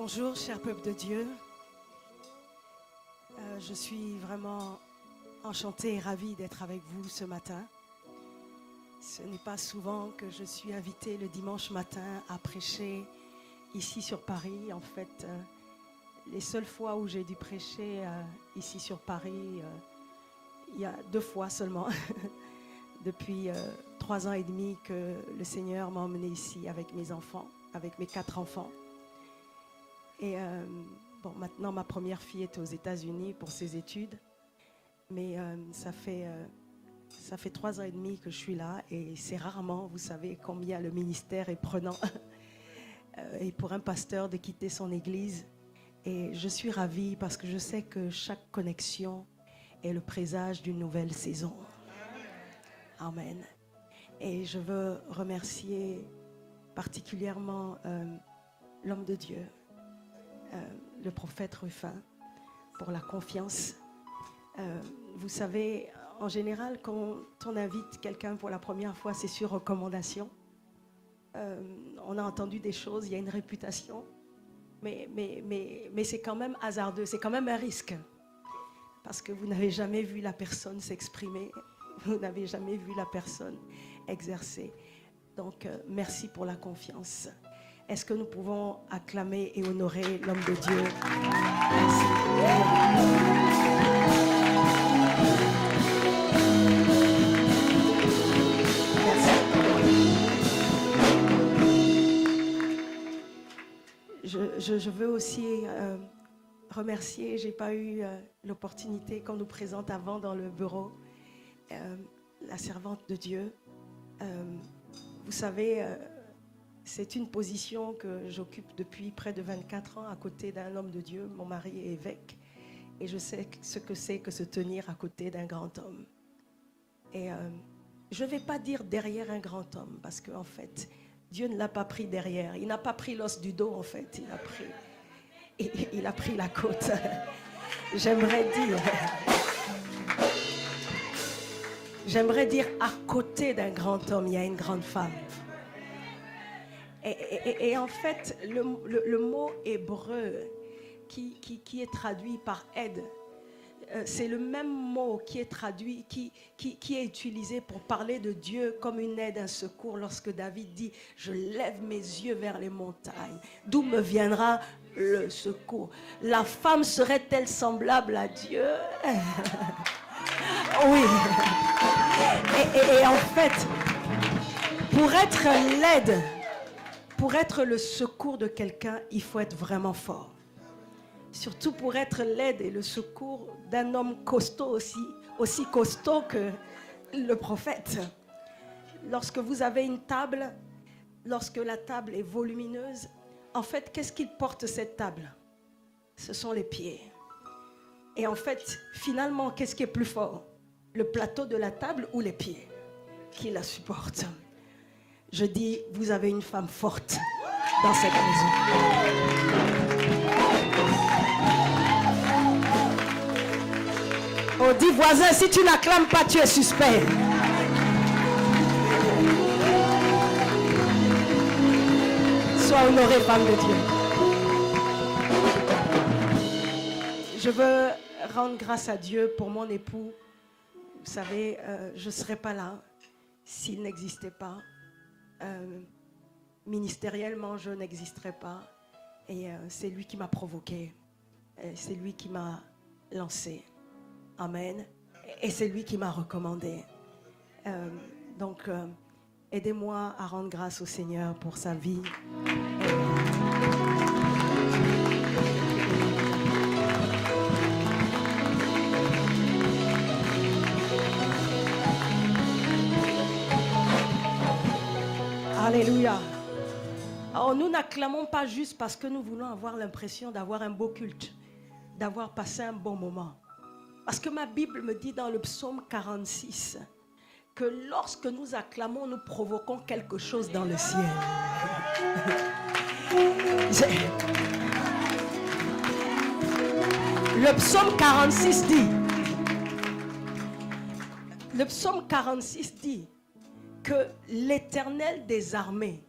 Bonjour, cher peuple de Dieu. Je suis vraiment enchantée et ravie d'être avec vous ce matin. Ce n'est pas souvent que je suis invitée le dimanche matin à prêcher ici sur Paris. En fait, les seules fois où j'ai dû prêcher ici sur Paris, il y a 2 fois seulement. Depuis 3 ans et demi que le Seigneur m'a emmenée ici avec mes enfants, avec mes 4 enfants. Et maintenant, ma première fille est aux États-Unis pour ses études. Mais ça fait 3 ans et demi que je suis là. Et c'est rarement, vous savez, combien le ministère est prenant. Et pour un pasteur de quitter son église. Et je suis ravie parce que je sais que chaque connexion est le présage d'une nouvelle saison. Amen. Et je veux remercier particulièrement l'homme de Dieu, le prophète Rufin, pour la confiance. Vous savez, en général, quand on invite quelqu'un pour la première fois, c'est sur recommandation. On a entendu des choses, il y a une réputation, mais c'est quand même hasardeux, c'est quand même un risque. Parce que vous n'avez jamais vu la personne s'exprimer, vous n'avez jamais vu la personne exercer. Donc, merci pour la confiance. Est-ce que nous pouvons acclamer et honorer l'homme de Dieu? Merci. Merci. Je veux aussi remercier, je n'ai pas eu l'opportunité qu'on nous présente avant dans le bureau, la servante de Dieu. Vous savez, c'est une position que j'occupe depuis près de 24 ans à côté d'un homme de Dieu. Mon mari est évêque et je sais ce que c'est que se tenir à côté d'un grand homme. Et je ne vais pas dire derrière un grand homme parce qu'en fait, Dieu ne l'a pas pris derrière. Il n'a pas pris l'os du dos en fait. Il a pris la côte. J'aimerais dire à côté d'un grand homme, il y a une grande femme. Et en fait, le mot hébreu qui est traduit par aide, c'est le même mot qui est traduit, qui est utilisé pour parler de Dieu comme une aide, un secours. Lorsque David dit « Je lève mes yeux vers les montagnes, d'où me viendra le secours ?» La femme serait-elle semblable à Dieu? Oui. Et en fait, pour être l'aide, pour être le secours de quelqu'un, il faut être vraiment fort. Surtout pour être l'aide et le secours d'un homme costaud aussi costaud que le prophète. Lorsque vous avez une table, lorsque la table est volumineuse, en fait, qu'est-ce qu'il porte cette table? Ce sont les pieds. Et en fait, finalement, qu'est-ce qui est plus fort? Le plateau de la table ou les pieds qui la supportent? Je dis, vous avez une femme forte dans cette maison. Oh, dis voisin, si tu n'acclames pas, tu es suspect. Sois honorée, femme de Dieu. Je veux rendre grâce à Dieu pour mon époux. Vous savez, je ne serais pas là s'il n'existait pas. Ministériellement, je n'existerais pas. Et c'est lui qui m'a provoqué. C'est lui qui m'a lancé. Amen. Et c'est lui qui m'a recommandé. Donc, aidez-moi à rendre grâce au Seigneur pour sa vie. Alléluia. Alors, nous n'acclamons pas juste parce que nous voulons avoir l'impression d'avoir un beau culte, d'avoir passé un bon moment. Parce que ma Bible me dit dans le psaume 46 que lorsque nous acclamons, nous provoquons quelque chose dans le ciel. Le psaume 46 dit, le psaume 46 dit que l'Éternel des armées,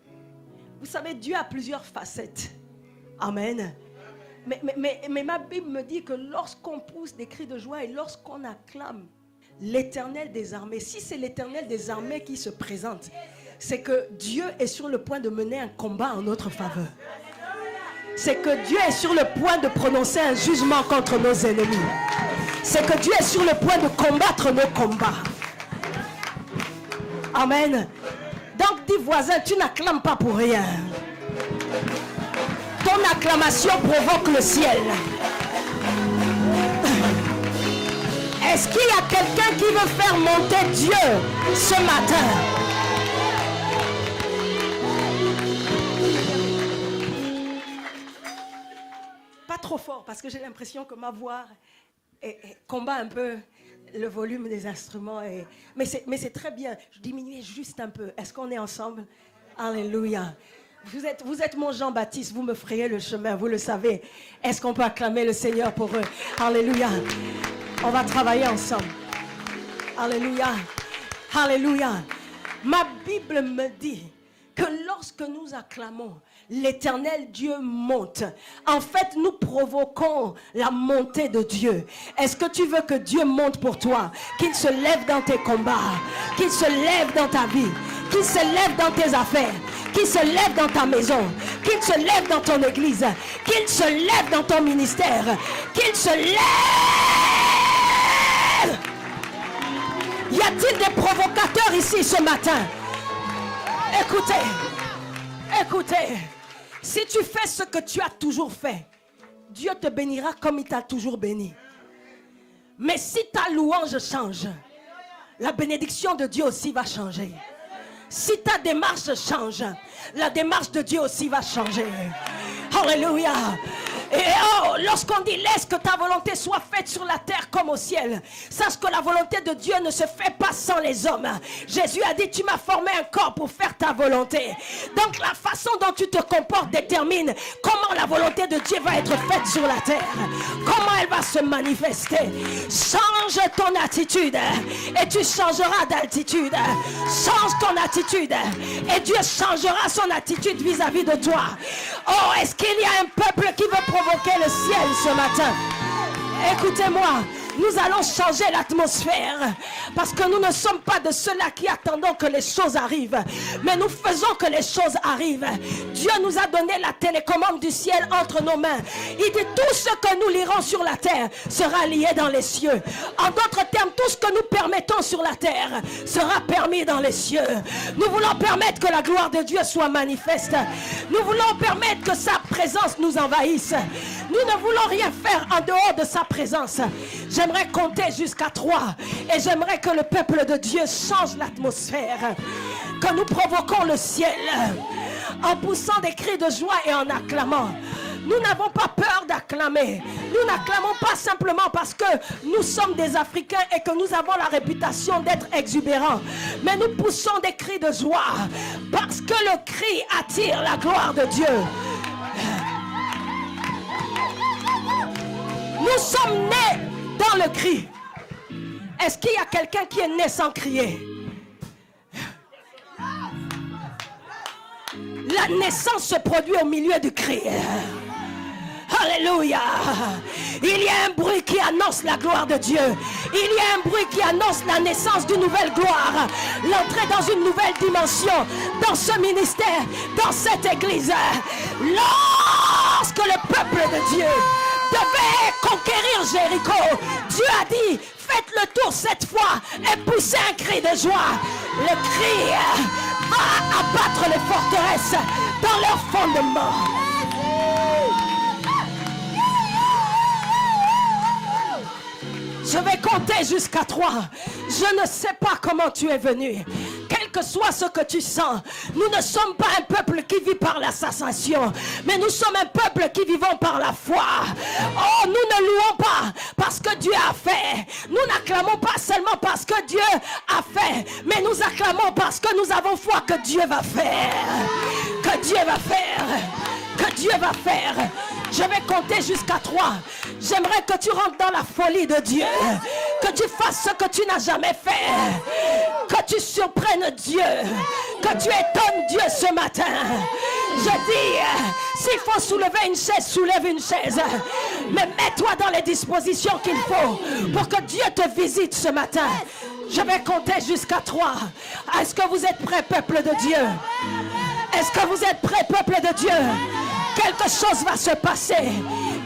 vous savez, Dieu a plusieurs facettes. Amen. Mais ma Bible me dit que lorsqu'on pousse des cris de joie et lorsqu'on acclame l'Éternel des armées, si c'est l'Éternel des armées qui se présente, c'est que Dieu est sur le point de mener un combat en notre faveur. C'est que Dieu est sur le point de prononcer un jugement contre nos ennemis. C'est que Dieu est sur le point de combattre nos combats. Amen. Donc dis voisin, tu n'acclames pas pour rien. Ton acclamation provoque le ciel. Est-ce qu'il y a quelqu'un qui veut faire monter Dieu ce matin? Pas trop fort parce que j'ai l'impression que ma voix combat un peu le volume des instruments. Mais c'est très bien. Je diminuais juste un peu. Est-ce qu'on est ensemble? Alléluia. Vous êtes mon Jean-Baptiste. Vous me frayez le chemin. Vous le savez. Est-ce qu'on peut acclamer le Seigneur pour eux? Alléluia. On va travailler ensemble. Alléluia. Alléluia. Ma Bible me dit que lorsque nous acclamons, l'Éternel Dieu monte. En fait, nous provoquons la montée de Dieu. Est-ce que tu veux que Dieu monte pour toi? Qu'il se lève dans tes combats, qu'il se lève dans ta vie, qu'il se lève dans tes affaires, qu'il se lève dans ta maison, qu'il se lève dans ton église, qu'il se lève dans ton ministère, qu'il se lève. Y a-t-il des provocateurs ici ce matin? Écoutez, si tu fais ce que tu as toujours fait, Dieu te bénira comme il t'a toujours béni. Mais si ta louange change, la bénédiction de Dieu aussi va changer. Si ta démarche change, la démarche de Dieu aussi va changer. Alléluia. Et lorsqu'on dit laisse que ta volonté soit faite sur la terre comme au ciel, sache que la volonté de Dieu ne se fait pas sans les hommes. Jésus a dit tu m'as formé un corps pour faire ta volonté. Donc la façon dont tu te comportes détermine comment la volonté de Dieu va être faite sur la terre, comment elle va se manifester. Change ton attitude et tu changeras d'altitude. Change ton attitude et Dieu changera son attitude vis-à-vis de toi. Oh, est-ce qu'il y a un peuple qui veut provoquer le ciel ce matin? Écoutez-moi, nous allons changer l'atmosphère parce que nous ne sommes pas de ceux-là qui attendons que les choses arrivent, mais nous faisons que les choses arrivent. Dieu nous a donné la télécommande du ciel entre nos mains. Il dit tout ce que nous lirons sur la terre sera lié dans les cieux. En d'autres termes, tout ce que nous permettons sur la terre sera permis dans les cieux. Nous voulons permettre que la gloire de Dieu soit manifeste. Nous voulons permettre que sa présence nous envahisse. Nous ne voulons rien faire en dehors de sa présence. J'aimerais compter jusqu'à 3 et j'aimerais que le peuple de Dieu change l'atmosphère, que nous provoquons le ciel en poussant des cris de joie et en acclamant. Nous n'avons pas peur d'acclamer. Nous n'acclamons pas simplement parce que nous sommes des Africains et que nous avons la réputation d'être exubérants. Mais nous poussons des cris de joie parce que le cri attire la gloire de Dieu. Nous sommes nés dans le cri. Est-ce qu'il y a quelqu'un qui est né sans crier? La naissance se produit au milieu du cri. Alléluia. Il y a un bruit qui annonce la gloire de Dieu. Il y a un bruit qui annonce la naissance d'une nouvelle gloire, l'entrée dans une nouvelle dimension, dans ce ministère, dans cette église. Lorsque le peuple de Dieu devait conquérir Jéricho, Dieu a dit faites le tour cette fois et poussez un cri de joie. Le cri va abattre les forteresses dans leur fondement. Je vais compter jusqu'à 3. Je ne sais pas comment tu es venu. Quel que soit ce que tu sens, nous ne sommes pas un peuple qui vit par l'assassination, mais nous sommes un peuple qui vivons par la foi. Oh, nous ne louons pas parce que Dieu a fait. Nous n'acclamons pas seulement parce que Dieu a fait, mais nous acclamons parce que nous avons foi que Dieu va faire. Que Dieu va faire. Que Dieu va faire. Je vais compter jusqu'à 3. J'aimerais que tu rentres dans la folie de Dieu. Que tu fasses ce que tu n'as jamais fait. Que tu surprennes Dieu. Que tu étonnes Dieu ce matin. Je dis, s'il faut soulever une chaise, soulève une chaise. Mais mets-toi dans les dispositions qu'il faut pour que Dieu te visite ce matin. Je vais compter jusqu'à 3. Est-ce que vous êtes prêts, peuple de Dieu? Est-ce que vous êtes prêts, peuple de Dieu? Quelque chose va se passer.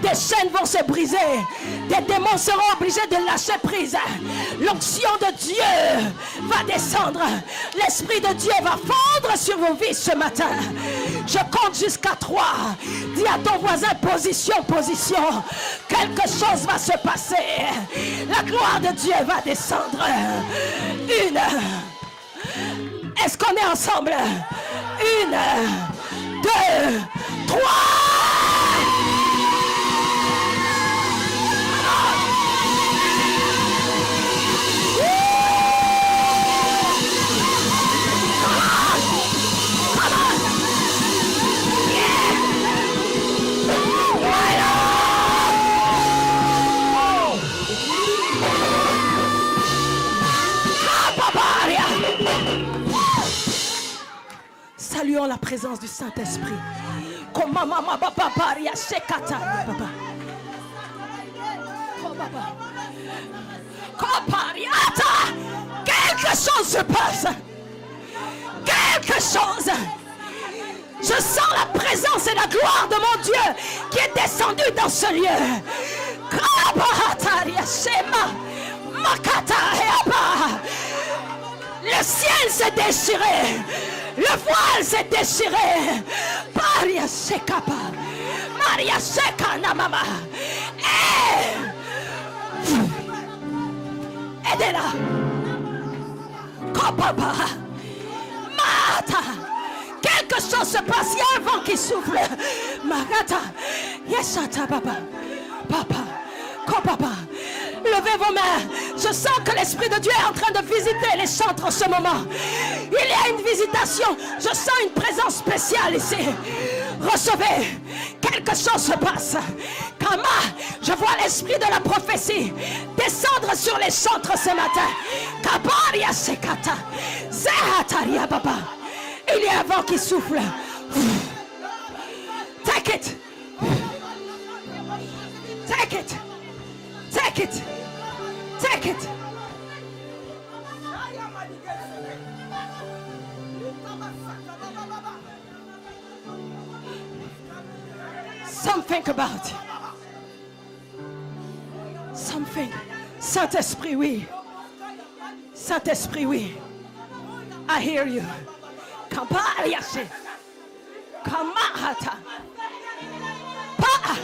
Des chaînes vont se briser. Des démons seront obligés de lâcher prise. L'onction de Dieu va descendre. L'Esprit de Dieu va fondre sur vos vies ce matin. Je compte jusqu'à 3. Dis à ton voisin, position, position. Quelque chose va se passer. La gloire de Dieu va descendre. 1. Est-ce qu'on est ensemble? 1, 2, 3. Saluons la présence du Saint-Esprit. Quelque chose se passe. Quelque chose. Je sens la présence et la gloire de mon Dieu qui est descendu dans ce lieu. Le ciel s'est déchiré. Le voile s'est déchiré. Maria Sekapa. Maria Sekana Mama. Aidez-la. Kopapa. Mata. Quelque chose se passe. Il y a un vent qui souffle. Magata. Yesata Papa. Papa. Kopapa. Levez vos mains. Je sens que l'Esprit de Dieu est en train de visiter les chantres en ce moment. Il y a une visitation. Je sens une présence spéciale ici. Recevez. Quelque chose se passe. Kama, je vois l'esprit de la prophétie descendre sur les chantres ce matin. Kabaria sekata. Zehataria baba. Il y a un vent qui souffle. Take it. Take it. Take it. Take it. Something about it. Something. Saint-Esprit, oui. Saint-Esprit, oui. I hear you. Kabariashe. Kamahata. Pa.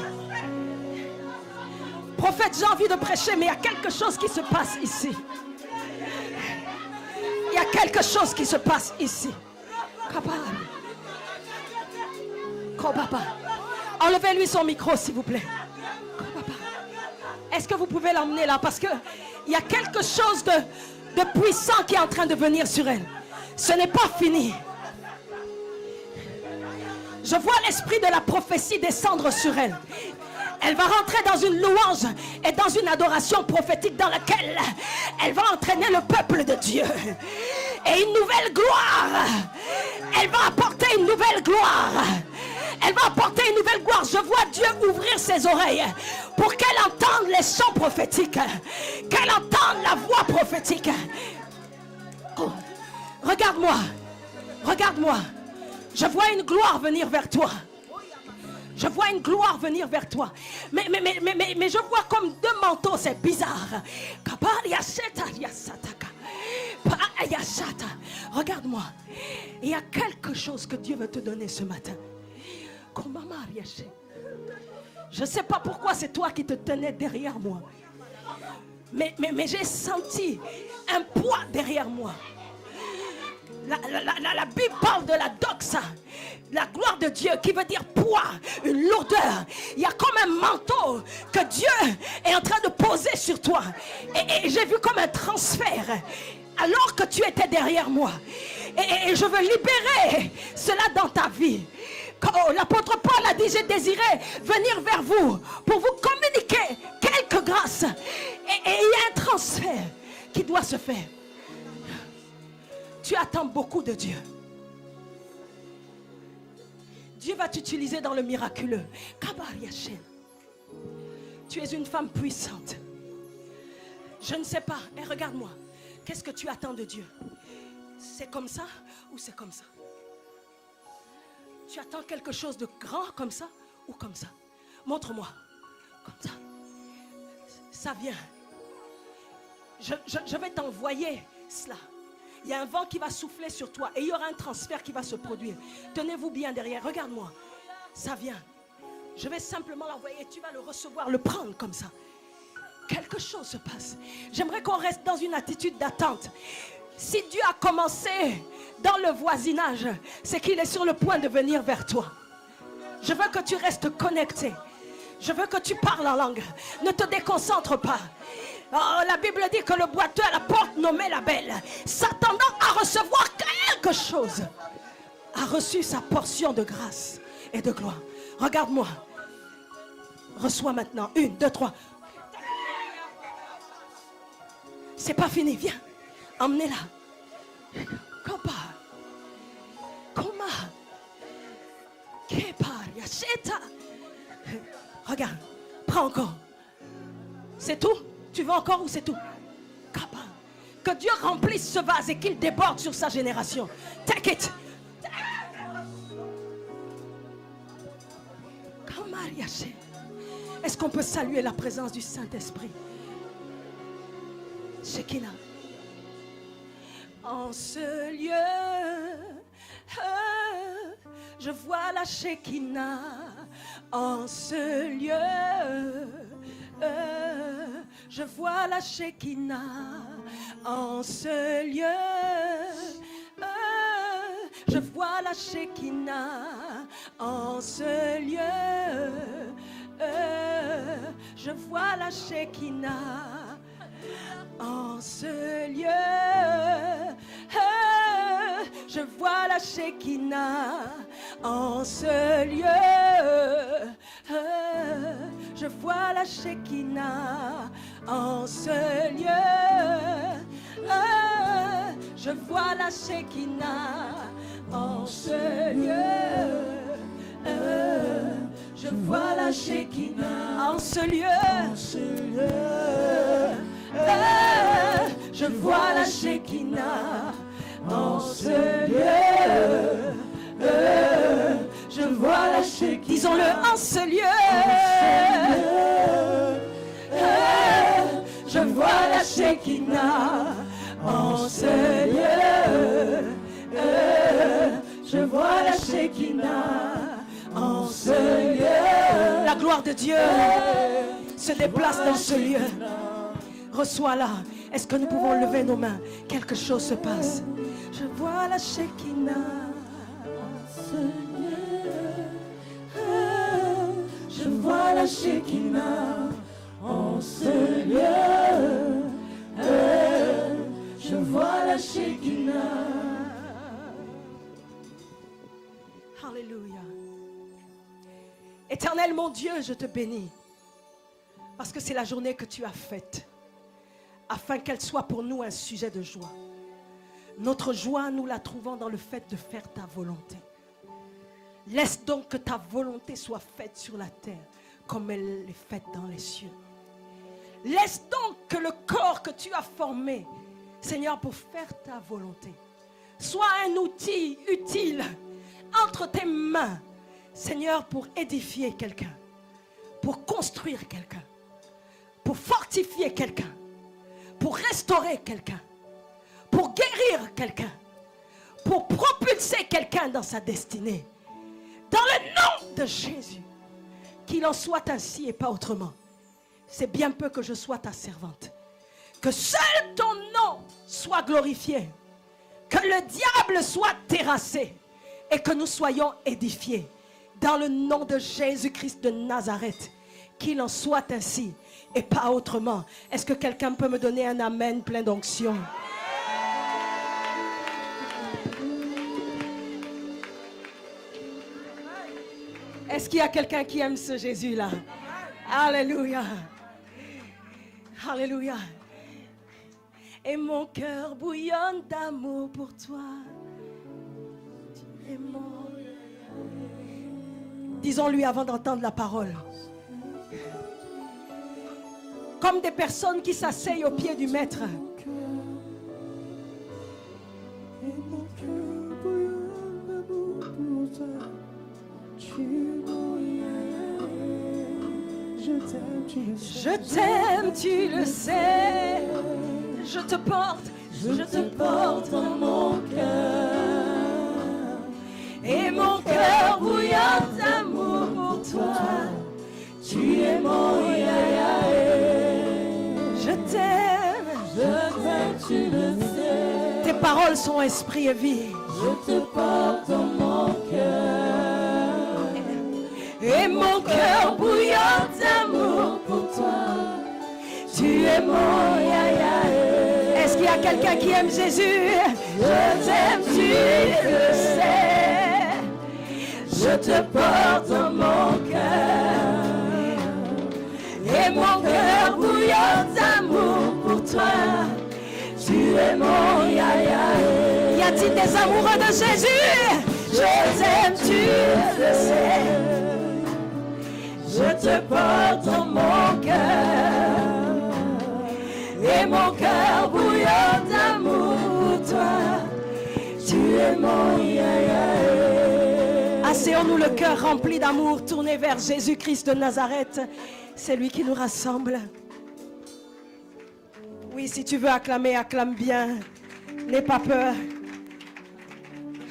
Prophète, j'ai envie de prêcher, mais il y a quelque chose qui se passe ici. Il y a quelque chose qui se passe ici. Kobaba. Enlevez-lui son micro, s'il vous plaît. Est-ce que vous pouvez l'emmener là? Parce qu'il y a quelque chose de puissant qui est en train de venir sur elle. Ce n'est pas fini. Je vois l'esprit de la prophétie descendre sur elle. Elle va rentrer dans une louange et dans une adoration prophétique dans laquelle elle va entraîner le peuple de Dieu. Et une nouvelle gloire. Elle va apporter une nouvelle gloire. Elle va apporter une nouvelle gloire. Je vois Dieu ouvrir ses oreilles pour qu'elle entende les chants prophétiques. Qu'elle entende la voix prophétique. Oh, regarde-moi. Regarde-moi. Je vois une gloire venir vers toi. Je vois une gloire venir vers toi. Mais je vois comme deux manteaux, c'est bizarre. Regarde-moi. Il y a quelque chose que Dieu veut te donner ce matin. Je ne sais pas pourquoi c'est toi qui te tenais derrière moi. Mais j'ai senti un poids derrière moi. La Bible parle de la doxa, la gloire de Dieu, qui veut dire poids, une lourdeur. Il y a comme un manteau que Dieu est en train de poser sur toi. Et j'ai vu comme un transfert alors que tu étais derrière moi. Et je veux libérer cela dans ta vie. Quand l'apôtre Paul a dit, j'ai désiré venir vers vous pour vous communiquer quelques grâces. Et il y a un transfert qui doit se faire. Tu attends beaucoup de Dieu. Dieu va t'utiliser dans le miraculeux. Tu es une femme puissante. Je ne sais pas. Et regarde-moi. Qu'est-ce que tu attends de Dieu? C'est comme ça ou c'est comme ça? Tu attends quelque chose de grand comme ça ou comme ça? Montre-moi. Comme ça. Ça vient. Je vais t'envoyer cela. Il y a un vent qui va souffler sur toi et il y aura un transfert qui va se produire. Tenez-vous bien derrière. Regarde-moi. Ça vient. Je vais simplement l'envoyer et tu vas le recevoir, le prendre comme ça. Quelque chose se passe. J'aimerais qu'on reste dans une attitude d'attente. Si Dieu a commencé dans le voisinage, c'est qu'il est sur le point de venir vers toi. Je veux que tu restes connecté. Je veux que tu parles en langue. Ne te déconcentre pas. Oh, la Bible dit que le boiteux à la porte nommé la belle, s'attendant à recevoir quelque chose, a reçu sa portion de grâce et de gloire. Regarde-moi. Reçois maintenant. 1, 2, 3. C'est pas fini. Viens. Emmenez-la. Regarde. Prends encore. C'est tout? Tu veux encore ou c'est tout? Que Dieu remplisse ce vase et qu'il déborde sur sa génération. Take it. Est-ce qu'on peut saluer la présence du Saint-Esprit? Shekinah. En ce lieu, je vois la Shekinah. En ce lieu, je vois la Shekinah. En ce lieu, je vois la Shekinah. En ce lieu, je vois la Shekinah. En ce lieu, je vois la Shekinah. En ce lieu, je vois la Shekinah. En ce lieu, je vois la Shekinah. En ce lieu, je vois la Shekinah. En ce lieu, je vois la Shekinah. En ce lieu, je vois la Shekinah. Disons-le, en ce lieu, je vois la Shekinah. En ce lieu, je vois la Shekinah. En ce lieu, la gloire de Dieu se déplace dans ce lieu. Reçois-la. Est-ce que nous pouvons lever nos mains? Quelque chose se passe. Je vois la Shekinah. Je vois la Shekinah. En ce lieu, je vois la Shekinah. Alléluia. Éternel mon Dieu, je te bénis. Parce que c'est la journée que tu as faite. Afin qu'elle soit pour nous un sujet de joie. Notre joie, nous la trouvons dans le fait de faire ta volonté. Laisse donc que ta volonté soit faite sur la terre comme elle est faite dans les cieux. Laisse donc que le corps que tu as formé, Seigneur, pour faire ta volonté, soit un outil utile entre tes mains, Seigneur, pour édifier quelqu'un, pour construire quelqu'un, pour fortifier quelqu'un, pour restaurer quelqu'un, pour guérir quelqu'un, pour propulser quelqu'un dans sa destinée. Dans le nom de Jésus, qu'il en soit ainsi et pas autrement. C'est bien peu que je sois ta servante. Que seul ton nom soit glorifié. Que le diable soit terrassé. Et que nous soyons édifiés. Dans le nom de Jésus-Christ de Nazareth. Qu'il en soit ainsi et pas autrement. Est-ce que quelqu'un peut me donner un amen plein d'onction? Est-ce qu'il y a quelqu'un qui aime ce Jésus-là? Alléluia. Alléluia. Et mon cœur bouillonne d'amour pour toi. Tu es mon Disons-lui avant d'entendre la parole. Comme des personnes qui s'asseyent au pied du maître. Je t'aime, tu le sais. Je te porte dans mon cœur. Et mon cœur bouillant d'amour pour toi. Tu es mon je t'aime, tu le sais. Tes paroles sont esprit et vie. Je te porte dans mon cœur. Et mon cœur bouillant d'amour pour toi. Tu es mon Est-ce qu'il y a quelqu'un qui aime Jésus? Je t'aime, tu le sais. Je te porte dans mon cœur. Et mon cœur bouillant d'amour pour toi. Tu es mon Y a-t-il des amoureux de Jésus? Je t'aime, tu le sais. Je te porte dans mon cœur. Et mon cœur bouillant d'amour pour toi. Tu es mon Asseyons-nous le cœur rempli d'amour, tourné vers Jésus-Christ de Nazareth. C'est lui qui nous rassemble. Oui, si tu veux acclamer, acclame bien. N'aie pas peur.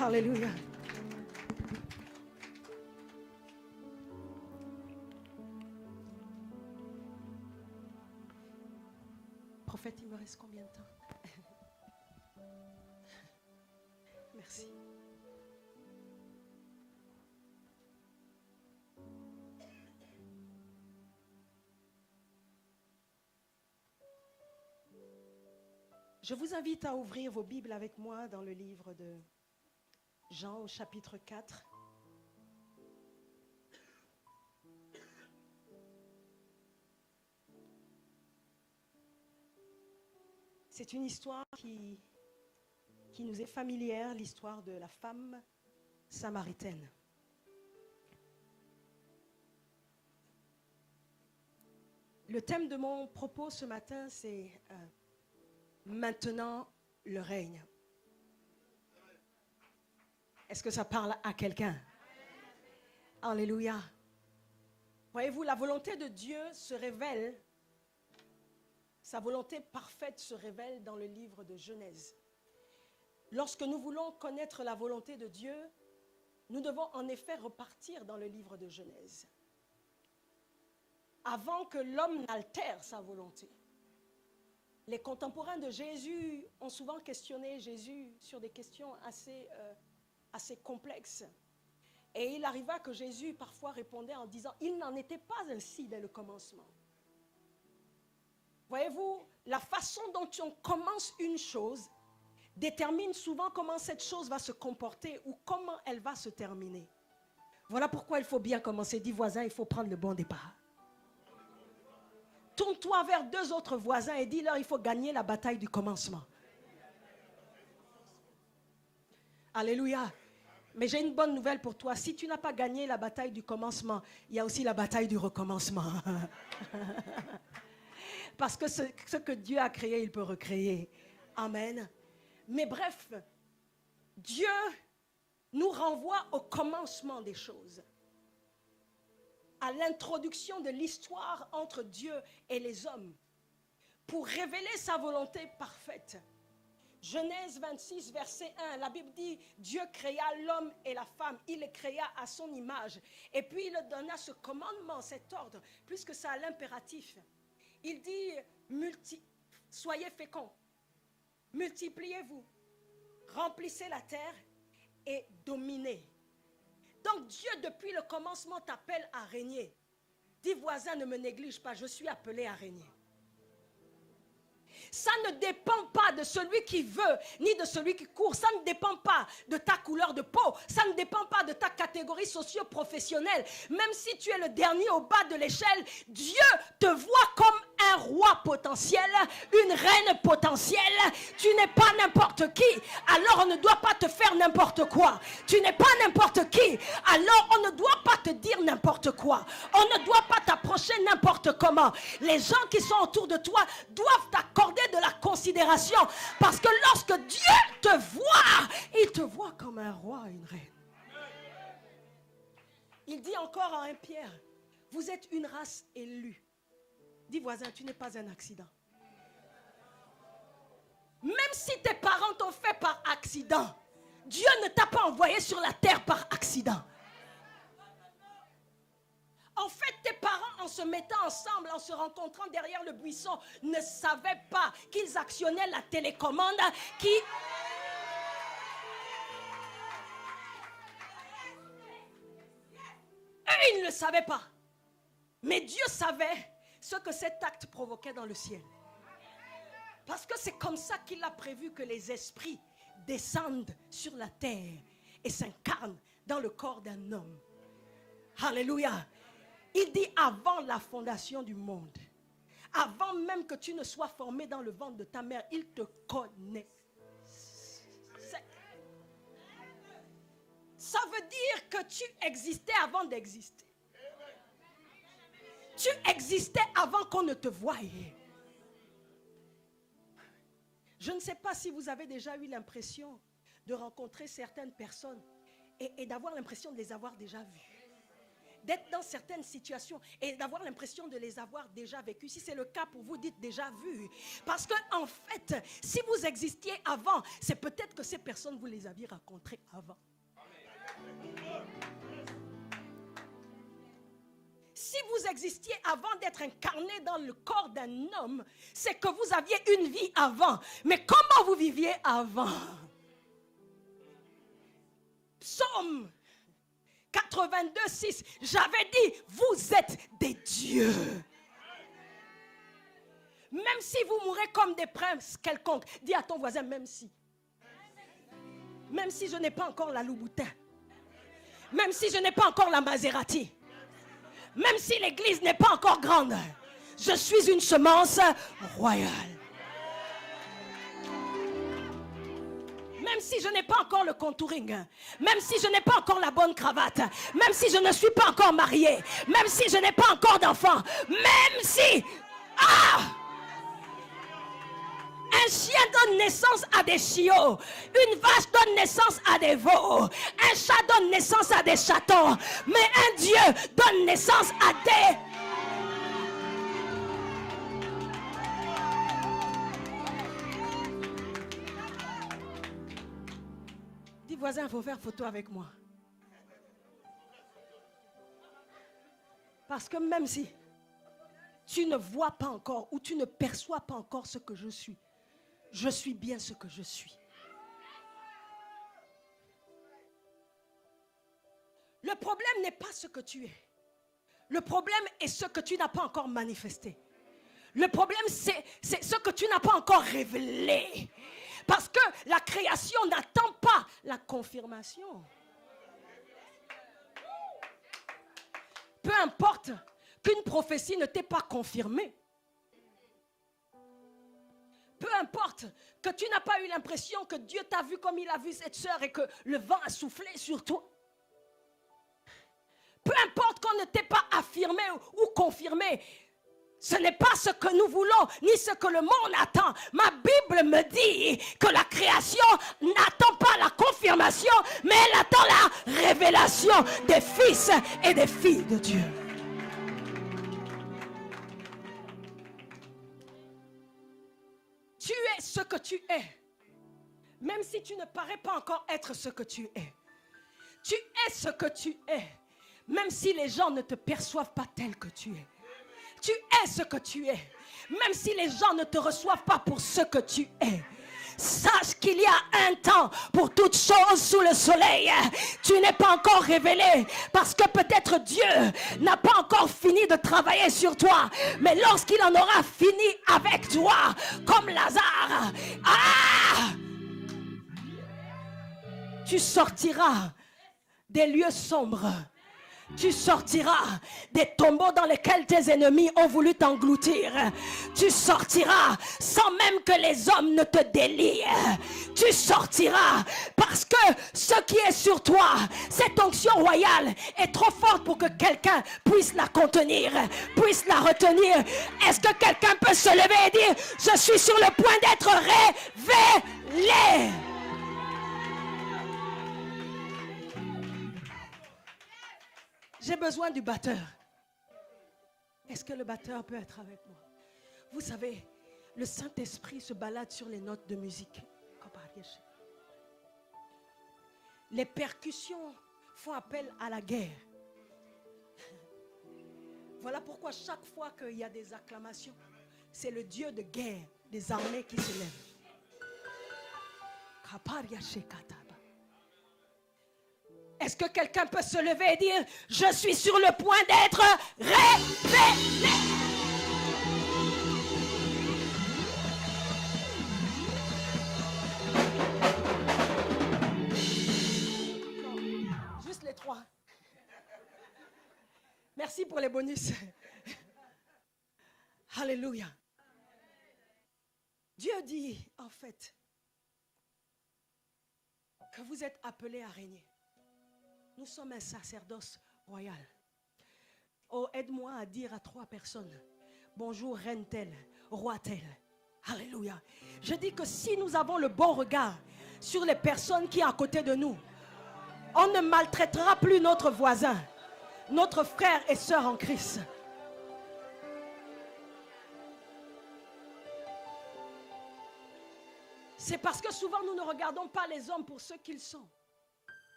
Alléluia. Prophète, il me reste combien de temps? Merci. Je vous invite à ouvrir vos Bibles avec moi dans le livre de Jean au chapitre 4. C'est une histoire qui nous est familière, l'histoire de la femme samaritaine. Le thème de mon propos ce matin, c'est maintenant le règne. Est-ce que ça parle à quelqu'un? Alléluia. Voyez-vous, la volonté de Dieu se révèle, sa volonté parfaite se révèle dans le livre de Genèse. Lorsque nous voulons connaître la volonté de Dieu, nous devons en effet repartir dans le livre de Genèse. Avant que l'homme n'altère sa volonté. Les contemporains de Jésus ont souvent questionné Jésus sur des questions assez complexes. Et il arriva que Jésus parfois répondait en disant « Il n'en était pas ainsi dès le commencement ». Voyez-vous, la façon dont on commence une chose détermine souvent comment cette chose va se comporter ou comment elle va se terminer. Voilà pourquoi il faut bien commencer. Dis voisin, il faut prendre le bon départ. Tourne-toi vers deux autres voisins et dis-leur il faut gagner la bataille du commencement. Alléluia. Mais j'ai une bonne nouvelle pour toi. Si tu n'as pas gagné la bataille du commencement, il y a aussi la bataille du recommencement. Parce que ce que Dieu a créé, il peut recréer. Amen. Mais bref, Dieu nous renvoie au commencement des choses. À l'introduction de l'histoire entre Dieu et les hommes pour révéler sa volonté parfaite. Genèse 26, verset 1, la Bible dit « Dieu créa l'homme et la femme, il les créa à son image. » Et puis il donna ce commandement, cet ordre, puisque ça a l'impératif. Il dit « Soyez féconds, multipliez-vous, remplissez la terre et dominez. » Donc Dieu, depuis le commencement, t'appelle à régner. Dis voisin, ne me néglige pas, je suis appelé à régner. Ça ne dépend pas de celui qui veut, ni de celui qui court. Ça ne dépend pas de ta couleur de peau. Ça ne dépend pas de ta catégorie socio-professionnelle. Même si tu es le dernier au bas de l'échelle, Dieu te voit comme un roi potentiel, une reine potentielle. Tu n'es pas n'importe qui, alors on ne doit pas te faire n'importe quoi. Tu n'es pas n'importe qui, alors on ne doit pas te dire n'importe quoi. On ne doit pas t'approcher n'importe comment. Les gens qui sont autour de toi doivent t'accorder de la considération, parce que lorsque Dieu te voit, il te voit comme un roi et une reine. Il dit encore à un Pierre, vous êtes une race élue. Dis voisin, tu n'es pas un accident. Même si tes parents t'ont fait par accident, Dieu ne t'a pas envoyé sur la terre par accident. En fait, tes parents, en se mettant ensemble, en se rencontrant derrière le buisson, ne savaient pas qu'ils actionnaient la télécommande qui... Eux, ils ne le savaient pas. Mais Dieu savait ce que cet acte provoquait dans le ciel. Parce que c'est comme ça qu'il a prévu que les esprits descendent sur la terre et s'incarnent dans le corps d'un homme. Alléluia. Il dit avant la fondation du monde, avant même que tu ne sois formé dans le ventre de ta mère, il te connaît. Ça veut dire que tu existais avant d'exister. Tu existais avant qu'on ne te voie. Je ne sais pas si vous avez déjà eu l'impression de rencontrer certaines personnes et d'avoir l'impression de les avoir déjà vues. D'être dans certaines situations et d'avoir l'impression de les avoir déjà vécues. Si c'est le cas pour vous, dites déjà vu. Parce que en fait, si vous existiez avant, c'est peut-être que ces personnes, vous les aviez rencontrées avant. Si vous existiez avant d'être incarné dans le corps d'un homme, c'est que vous aviez une vie avant. Mais comment vous viviez avant? Psaume 82, 6. J'avais dit, vous êtes des dieux. Même si vous mourrez comme des princes quelconques, dis à ton voisin, même si. Même si je n'ai pas encore la Louboutin. Même si je n'ai pas encore la Maserati. Même si l'église n'est pas encore grande, je suis une semence royale. Même si je n'ai pas encore le contouring, même si je n'ai pas encore la bonne cravate, même si je ne suis pas encore mariée, même si je n'ai pas encore d'enfant, même si... Un chien donne naissance à des chiots. Une vache donne naissance à des veaux. Un chat donne naissance à des chatons. Mais un Dieu donne naissance à des... Dis voisin, il faut faire photo avec moi. Parce que même si tu ne vois pas encore ou tu ne perçois pas encore ce que je suis bien ce que je suis. Le problème n'est pas ce que tu es. Le problème est ce que tu n'as pas encore manifesté. Le problème, c'est ce que tu n'as pas encore révélé. Parce que la création n'attend pas la confirmation. Peu importe qu'une prophétie ne t'ait pas confirmée. Peu importe que tu n'as pas eu l'impression que Dieu t'a vu comme il a vu cette sœur et que le vent a soufflé sur toi. Peu importe qu'on ne t'ait pas affirmé ou confirmé. Ce n'est pas ce que nous voulons, ni ce que le monde attend. Ma Bible me dit que la création n'attend pas la confirmation, mais elle attend la révélation des fils et des filles de Dieu. Tu es ce que tu es, même si tu ne parais pas encore être ce que tu es. Tu es ce que tu es, même si les gens ne te perçoivent pas tel que tu es. Tu es ce que tu es, même si les gens ne te reçoivent pas pour ce que tu es. Sache qu'il y a un temps pour toutes choses sous le soleil. Tu n'es pas encore révélé parce que peut-être Dieu n'a pas encore fini de travailler sur toi. Mais lorsqu'il en aura fini avec toi, comme Lazare, tu sortiras des lieux sombres. Tu sortiras des tombeaux dans lesquels tes ennemis ont voulu t'engloutir. Tu sortiras sans même que les hommes ne te délient. Tu sortiras parce que ce qui est sur toi, cette onction royale est trop forte pour que quelqu'un puisse la contenir, puisse la retenir. Est-ce que quelqu'un peut se lever et dire, je suis sur le point d'être révélé? J'ai besoin du batteur. Est-ce que le batteur peut être avec moi? Vous savez, le Saint-Esprit se balade sur les notes de musique. Les percussions font appel à la guerre. Voilà pourquoi chaque fois qu'il y a des acclamations, c'est le Dieu de guerre des armées qui se lève. Est-ce que quelqu'un peut se lever et dire, je suis sur le point d'être révélé? Non, juste les trois. Merci pour les bonus. Alléluia. Dieu dit, en fait, que vous êtes appelés à régner. Nous sommes un sacerdoce royal. Oh, aide-moi à dire à 3 personnes, bonjour reine telle, roi tel. Alléluia. Je dis que si nous avons le bon regard sur les personnes qui sont à côté de nous, on ne maltraitera plus notre voisin, notre frère et sœur en Christ. C'est parce que souvent nous ne regardons pas les hommes pour ce qu'ils sont.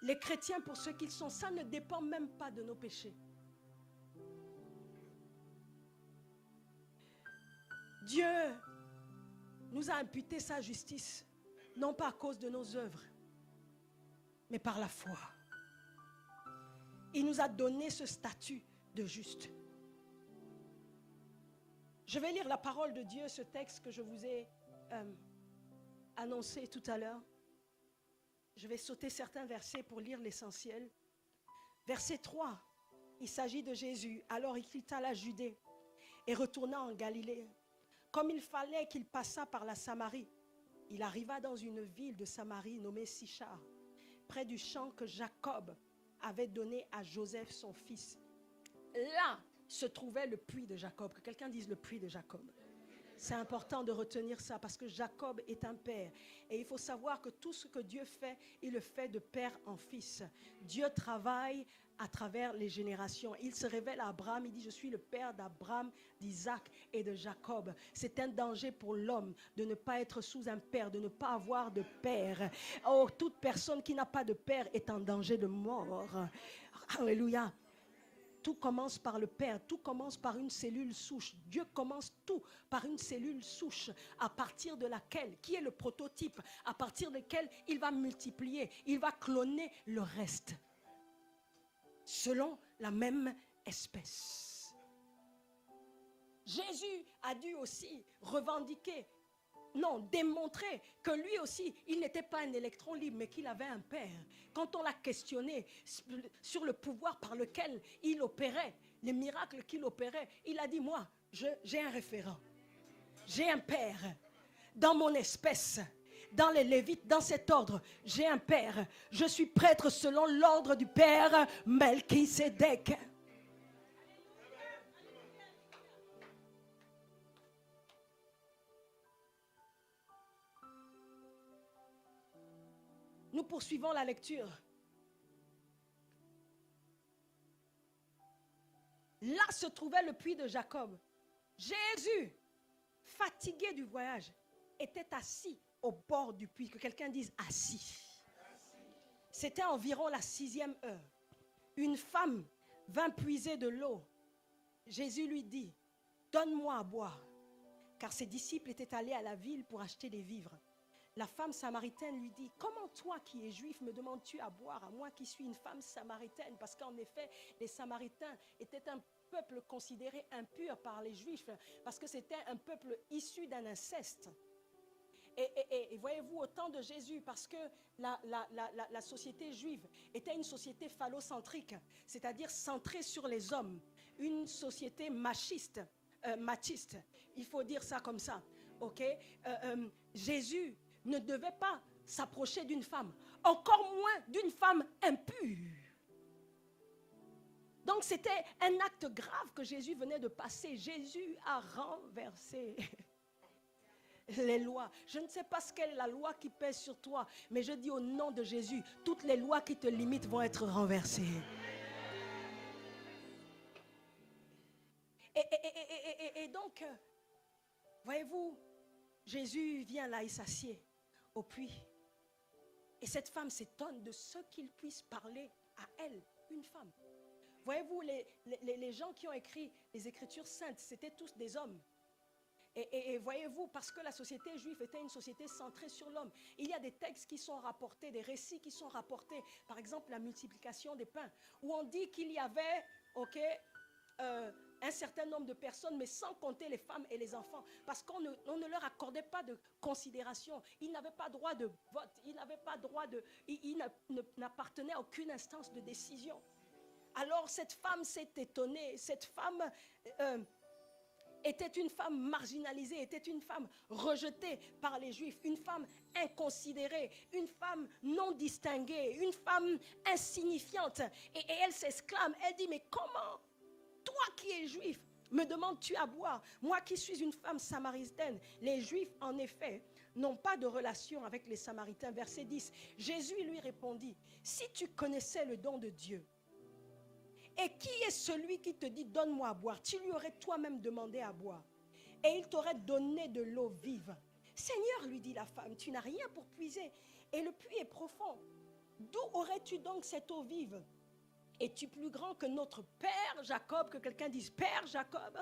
Les chrétiens pour ce qu'ils sont, ça ne dépend même pas de nos péchés. Dieu nous a imputé sa justice, non pas à cause de nos œuvres, mais par la foi. Il nous a donné ce statut de juste. Je vais lire la parole de Dieu, ce texte que je vous ai annoncé tout à l'heure. Je vais sauter certains versets pour lire l'essentiel. Verset 3, il s'agit de Jésus. Alors il quitta la Judée et retourna en Galilée. Comme il fallait qu'il passât par la Samarie, il arriva dans une ville de Samarie nommée Sichar, près du champ que Jacob avait donné à Joseph son fils. Là se trouvait le puits de Jacob. Que quelqu'un dise le puits de Jacob. C'est important de retenir ça parce que Jacob est un père. Et il faut savoir que tout ce que Dieu fait, il le fait de père en fils. Dieu travaille à travers les générations. Il se révèle à Abraham, il dit, je suis le père d'Abraham, d'Isaac et de Jacob. C'est un danger pour l'homme de ne pas être sous un père, de ne pas avoir de père. Oh, toute personne qui n'a pas de père est en danger de mort. Alléluia. Tout commence par le Père, tout commence par une cellule souche. Dieu commence tout par une cellule souche à partir de laquelle, qui est le prototype, à partir de laquelle il va multiplier, il va cloner le reste. Selon la même espèce. Jésus a dû aussi revendiquer, non, démontrer que lui aussi, il n'était pas un électron libre, mais qu'il avait un père. Quand on l'a questionné sur le pouvoir par lequel il opérait, les miracles qu'il opérait, il a dit, moi, j'ai un référent. J'ai un père dans mon espèce. Dans les Lévites, dans cet ordre, j'ai un père. Je suis prêtre selon l'ordre du père Melchisédek. Nous poursuivons la lecture. Là se trouvait le puits de Jacob. Jésus, fatigué du voyage, était assis au bord du puits. Que quelqu'un dise assis. C'était environ la 6e heure. Une femme vint puiser de l'eau. Jésus lui dit, donne-moi à boire. Car ses disciples étaient allés à la ville pour acheter des vivres. La femme samaritaine lui dit, comment toi qui es juif me demandes-tu à boire, à moi qui suis une femme samaritaine? Parce qu'en effet, les Samaritains étaient un peuple considéré impur par les Juifs, parce que c'était un peuple issu d'un inceste. Et Et voyez-vous, au temps de Jésus, parce que la société juive était une société phallocentrique, c'est-à-dire centrée sur les hommes, une société machiste, il faut dire ça comme ça, ok? Jésus ne devait pas s'approcher d'une femme, encore moins d'une femme impure. Donc c'était un acte grave que Jésus venait de passer. Jésus a renversé les lois. Je ne sais pas ce qu'est la loi qui pèse sur toi, mais je dis au nom de Jésus, toutes les lois qui te limitent vont être renversées. Et donc, voyez-vous, Jésus vient là, il s'assied au puits. Et cette femme s'étonne de ce qu'il puisse parler à elle, une femme. Voyez-vous, les gens qui ont écrit les Écritures saintes, c'était tous des hommes. Et voyez-vous, parce que la société juive était une société centrée sur l'homme, il y a des textes qui sont rapportés, des récits qui sont rapportés, par exemple la multiplication des pains, où on dit qu'il y avait, un certain nombre de personnes, mais sans compter les femmes et les enfants, parce qu'on ne leur accordait pas de considération. Ils n'avaient pas droit de vote, ils n'avaient pas droit de... Ils n'appartenaient à aucune instance de décision. Alors cette femme s'est étonnée, cette femme était une femme marginalisée, était une femme rejetée par les Juifs, une femme inconsidérée, une femme non distinguée, une femme insignifiante. Et elle s'exclame, elle dit, mais comment, toi qui es juif, me demandes-tu à boire? Moi qui suis une femme samaritaine. Les Juifs, en effet, n'ont pas de relation avec les Samaritains. Verset 10, Jésus lui répondit, si tu connaissais le don de Dieu, et qui est celui qui te dit, donne-moi à boire? Tu lui aurais toi-même demandé à boire. Et il t'aurait donné de l'eau vive. Seigneur, lui dit la femme, tu n'as rien pour puiser. Et le puits est profond. D'où aurais-tu donc cette eau vive? Es-tu plus grand que notre père Jacob? Que quelqu'un dise, Père Jacob,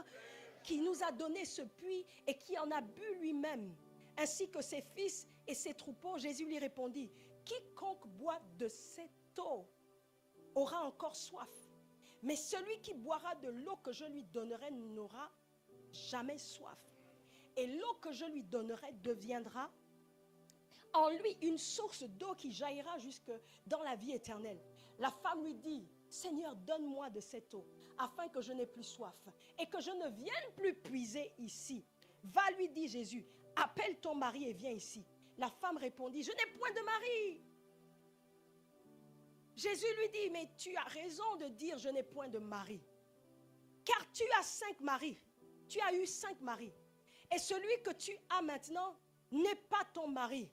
qui nous a donné ce puits et qui en a bu lui-même, ainsi que ses fils et ses troupeaux. Jésus lui répondit, quiconque boit de cette eau aura encore soif. Mais celui qui boira de l'eau que je lui donnerai n'aura jamais soif. Et l'eau que je lui donnerai deviendra en lui une source d'eau qui jaillira jusque dans la vie éternelle. La femme lui dit, Seigneur, donne-moi de cette eau, afin que je n'ai plus soif et que je ne vienne plus puiser ici. Va, lui dit Jésus, appelle ton mari et viens ici. La femme répondit, je n'ai point de mari. Jésus lui dit, mais tu as raison de dire, je n'ai point de mari. Car tu as 5 maris. Tu as eu 5 maris. Et celui que tu as maintenant n'est pas ton mari.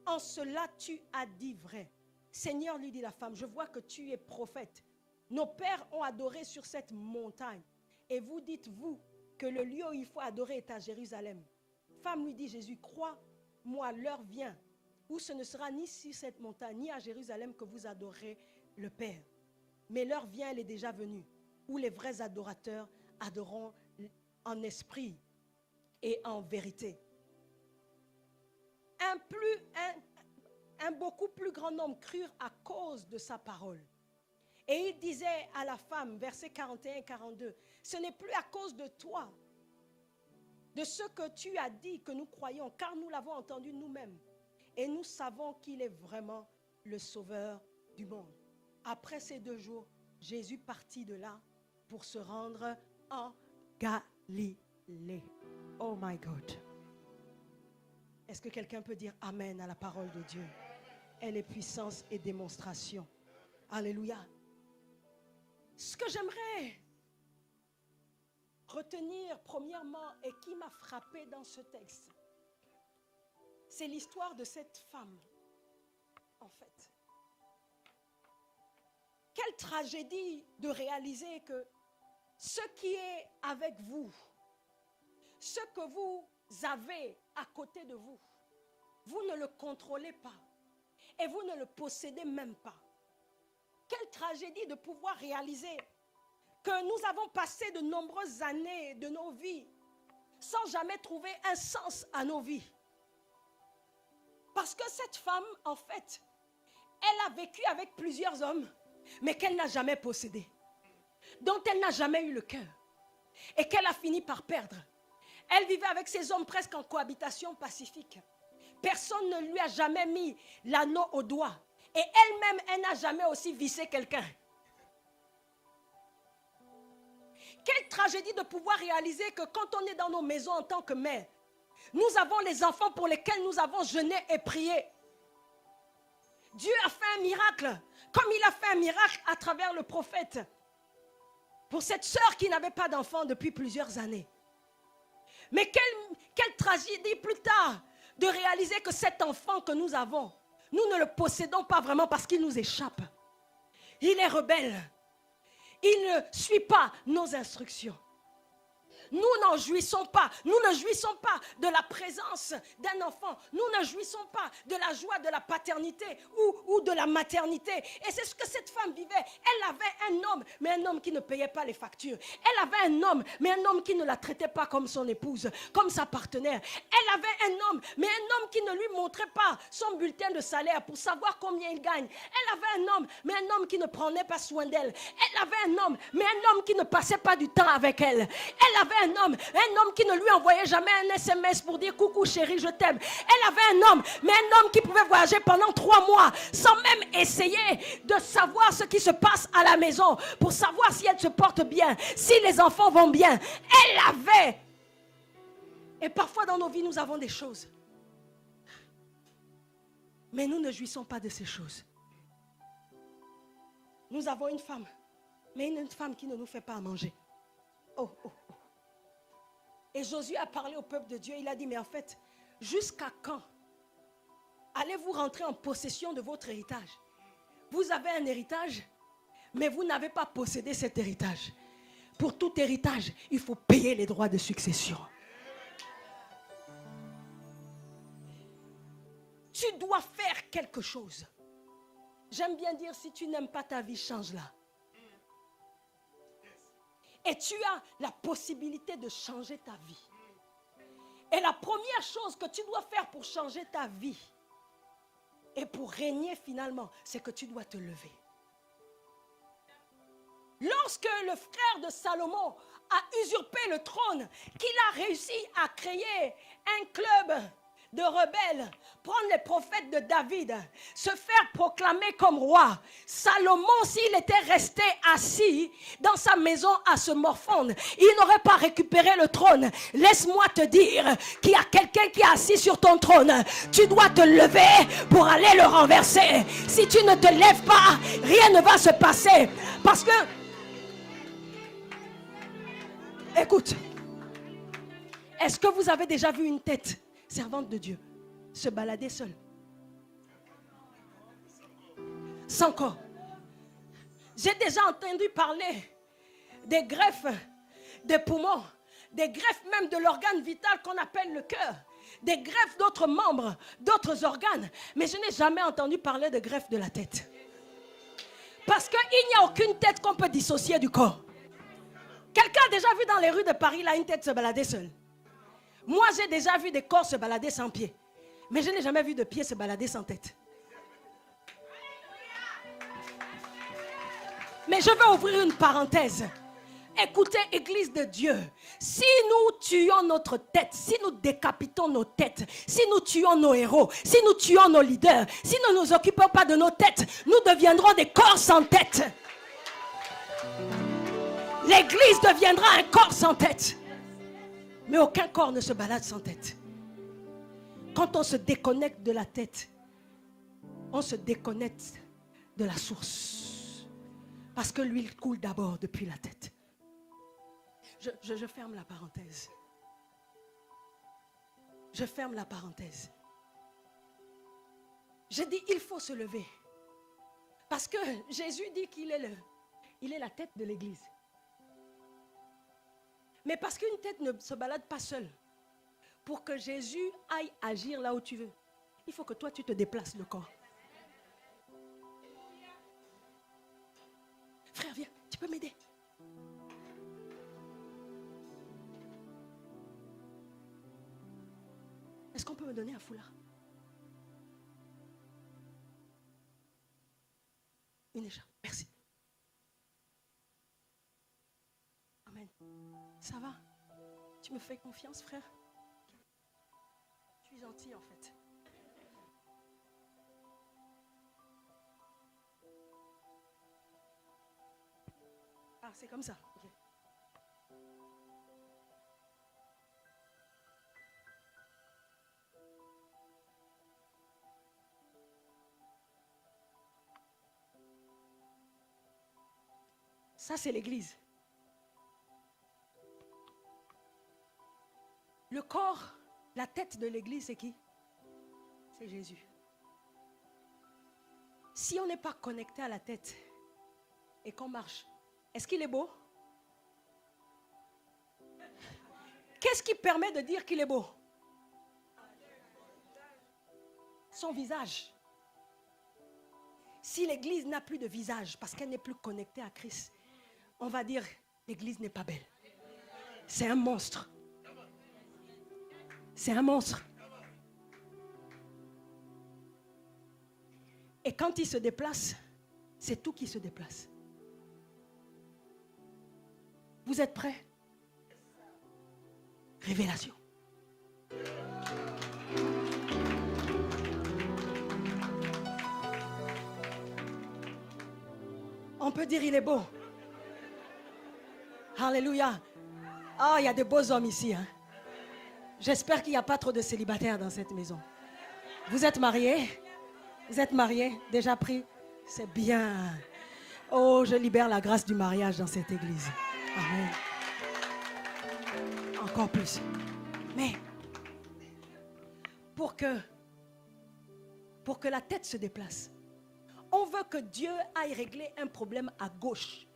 En cela, tu as dit vrai. Seigneur, lui dit la femme, je vois que tu es prophète. Nos pères ont adoré sur cette montagne. Et vous dites-vous que le lieu où il faut adorer est à Jérusalem. Femme, lui dit Jésus, crois-moi, l'heure vient où ce ne sera ni sur cette montagne, ni à Jérusalem que vous adorerez le Père. Mais l'heure vient, elle est déjà venue, où les vrais adorateurs adoreront en esprit et en vérité. Un beaucoup plus grand nombre crurent à cause de sa parole. Et il disait à la femme, versets 41 et 42, ce n'est plus à cause de toi, de ce que tu as dit que nous croyons, car nous l'avons entendu nous-mêmes. Et nous savons qu'il est vraiment le sauveur du monde. Après ces 2 jours, Jésus partit de là pour se rendre en Galilée. Oh my God. Est-ce que quelqu'un peut dire Amen à la parole de Dieu? Elle est puissance et démonstration. Alléluia. Ce que j'aimerais retenir premièrement et qui m'a frappé dans ce texte, c'est l'histoire de cette femme, en fait. Quelle tragédie de réaliser que ce qui est avec vous, ce que vous avez à côté de vous, vous ne le contrôlez pas et vous ne le possédez même pas. Quelle tragédie de pouvoir réaliser que nous avons passé de nombreuses années de nos vies sans jamais trouver un sens à nos vies. Parce que cette femme, en fait, elle a vécu avec plusieurs hommes, mais qu'elle n'a jamais possédé, dont elle n'a jamais eu le cœur, et qu'elle a fini par perdre. Elle vivait avec ces hommes presque en cohabitation pacifique. personne ne lui a jamais mis l'anneau au doigt. Et elle-même, elle n'a jamais aussi vissé quelqu'un. Quelle tragédie de pouvoir réaliser que quand on est dans nos maisons en tant que mère, nous avons les enfants pour lesquels nous avons jeûné et prié. Dieu a fait un miracle, comme il a fait un miracle à travers le prophète. Pour cette sœur qui n'avait pas d'enfant depuis plusieurs années. Mais quelle tragédie plus tard de réaliser que cet enfant que nous avons, nous ne le possédons pas vraiment parce qu'il nous échappe. Il est rebelle. Il ne suit pas nos instructions. Nous n'en jouissons pas. Nous ne jouissons pas de la présence d'un enfant. Nous ne jouissons pas de la joie de la paternité ou de la maternité. Et c'est ce que cette femme vivait. Elle avait un homme, mais un homme qui ne payait pas les factures. Elle avait un homme, mais un homme qui ne la traitait pas comme son épouse, comme sa partenaire. Elle avait un homme, mais un homme qui ne lui montrait pas son bulletin de salaire pour savoir combien il gagne. Elle avait un homme, mais un homme qui ne prenait pas soin d'elle. Elle avait un homme, mais un homme qui ne passait pas du temps avec elle. Elle avait un homme qui ne lui envoyait jamais un SMS pour dire coucou chérie, je t'aime. Elle avait un homme, mais un homme qui pouvait voyager pendant 3 mois sans même essayer de savoir ce qui se passe à la maison, pour savoir si elle se porte bien, si les enfants vont bien. Elle avait. Et parfois dans nos vies, nous avons des choses. Mais nous ne jouissons pas de ces choses. Nous avons une femme, mais une femme qui ne nous fait pas à manger. Oh, oh, oh. Et Josué a parlé au peuple de Dieu. Il a dit, mais en fait, jusqu'à quand allez-vous rentrer en possession de votre héritage? Vous avez un héritage, mais vous n'avez pas possédé cet héritage. Pour tout héritage, il faut payer les droits de succession. Tu dois faire quelque chose. J'aime bien dire, si tu n'aimes pas ta vie, change-la. Et tu as la possibilité de changer ta vie. Et la première chose que tu dois faire pour changer ta vie et pour régner finalement, c'est que tu dois te lever. Lorsque le frère de Salomon a usurpé le trône, qu'il a réussi à créer un club de rebelles, prendre les prophètes de David, se faire proclamer comme roi. Salomon, s'il était resté assis dans sa maison à se morfondre, il n'aurait pas récupéré le trône. Laisse-moi te dire qu'il y a quelqu'un qui est assis sur ton trône. Tu dois te lever pour aller le renverser. Si tu ne te lèves pas, rien ne va se passer. Parce que, écoute, est-ce que vous avez déjà vu une tête servante de Dieu se balader seule, sans corps? J'ai déjà entendu parler des greffes des poumons, des greffes même de l'organe vital qu'on appelle le cœur, des greffes d'autres membres, d'autres organes, mais je n'ai jamais entendu parler de greffes de la tête. Parce qu'il n'y a aucune tête qu'on peut dissocier du corps. Quelqu'un a déjà vu dans les rues de Paris là une tête se balader seule? Moi, j'ai déjà vu des corps se balader sans pied. Mais je n'ai jamais vu de pieds se balader sans tête. Mais je vais ouvrir une parenthèse. Écoutez, Église de Dieu, si nous tuons notre tête, si nous décapitons nos têtes, si nous tuons nos héros, si nous tuons nos leaders, si nous ne nous occupons pas de nos têtes, nous deviendrons des corps sans tête. L'Église deviendra un corps sans tête. Mais aucun corps ne se balade sans tête. Quand on se déconnecte de la tête, on se déconnecte de la source. Parce que l'huile coule d'abord depuis la tête. Je ferme la parenthèse. Je ferme la parenthèse. Je dis, il faut se lever. Parce que Jésus dit qu'il est la tête de l'Église. Mais parce qu'une tête ne se balade pas seule. Pour que Jésus aille agir là où tu veux, il faut que toi tu te déplaces le corps. Frère, viens, tu peux m'aider? Est-ce qu'on peut me donner un foulard? Une écharpe, merci. Amen. Ça va? Tu me fais confiance, frère? Je suis gentil en fait. c'est comme ça. Okay. Ça, c'est l'église. Le corps, la tête de l'église, c'est qui? C'est Jésus. Si on n'est pas connecté à la tête et qu'on marche, est-ce qu'il est beau? Qu'est-ce qui permet de dire qu'il est beau? Son visage. Si l'église n'a plus de visage parce qu'elle n'est plus connectée à Christ, on va dire l'église n'est pas belle. C'est un monstre. C'est un monstre. Et quand il se déplace, c'est tout qui se déplace. Vous êtes prêts? Révélation. On peut dire il est beau. Alléluia. Ah, il y a de beaux hommes ici. Hein? J'espère qu'il n'y a pas trop de célibataires dans cette maison. Vous êtes mariés? Vous êtes mariés? Déjà pris? C'est bien. Oh, je libère la grâce du mariage dans cette église. Amen. Encore plus. Mais, pour que la tête se déplace, on veut que Dieu aille régler un problème à gauche.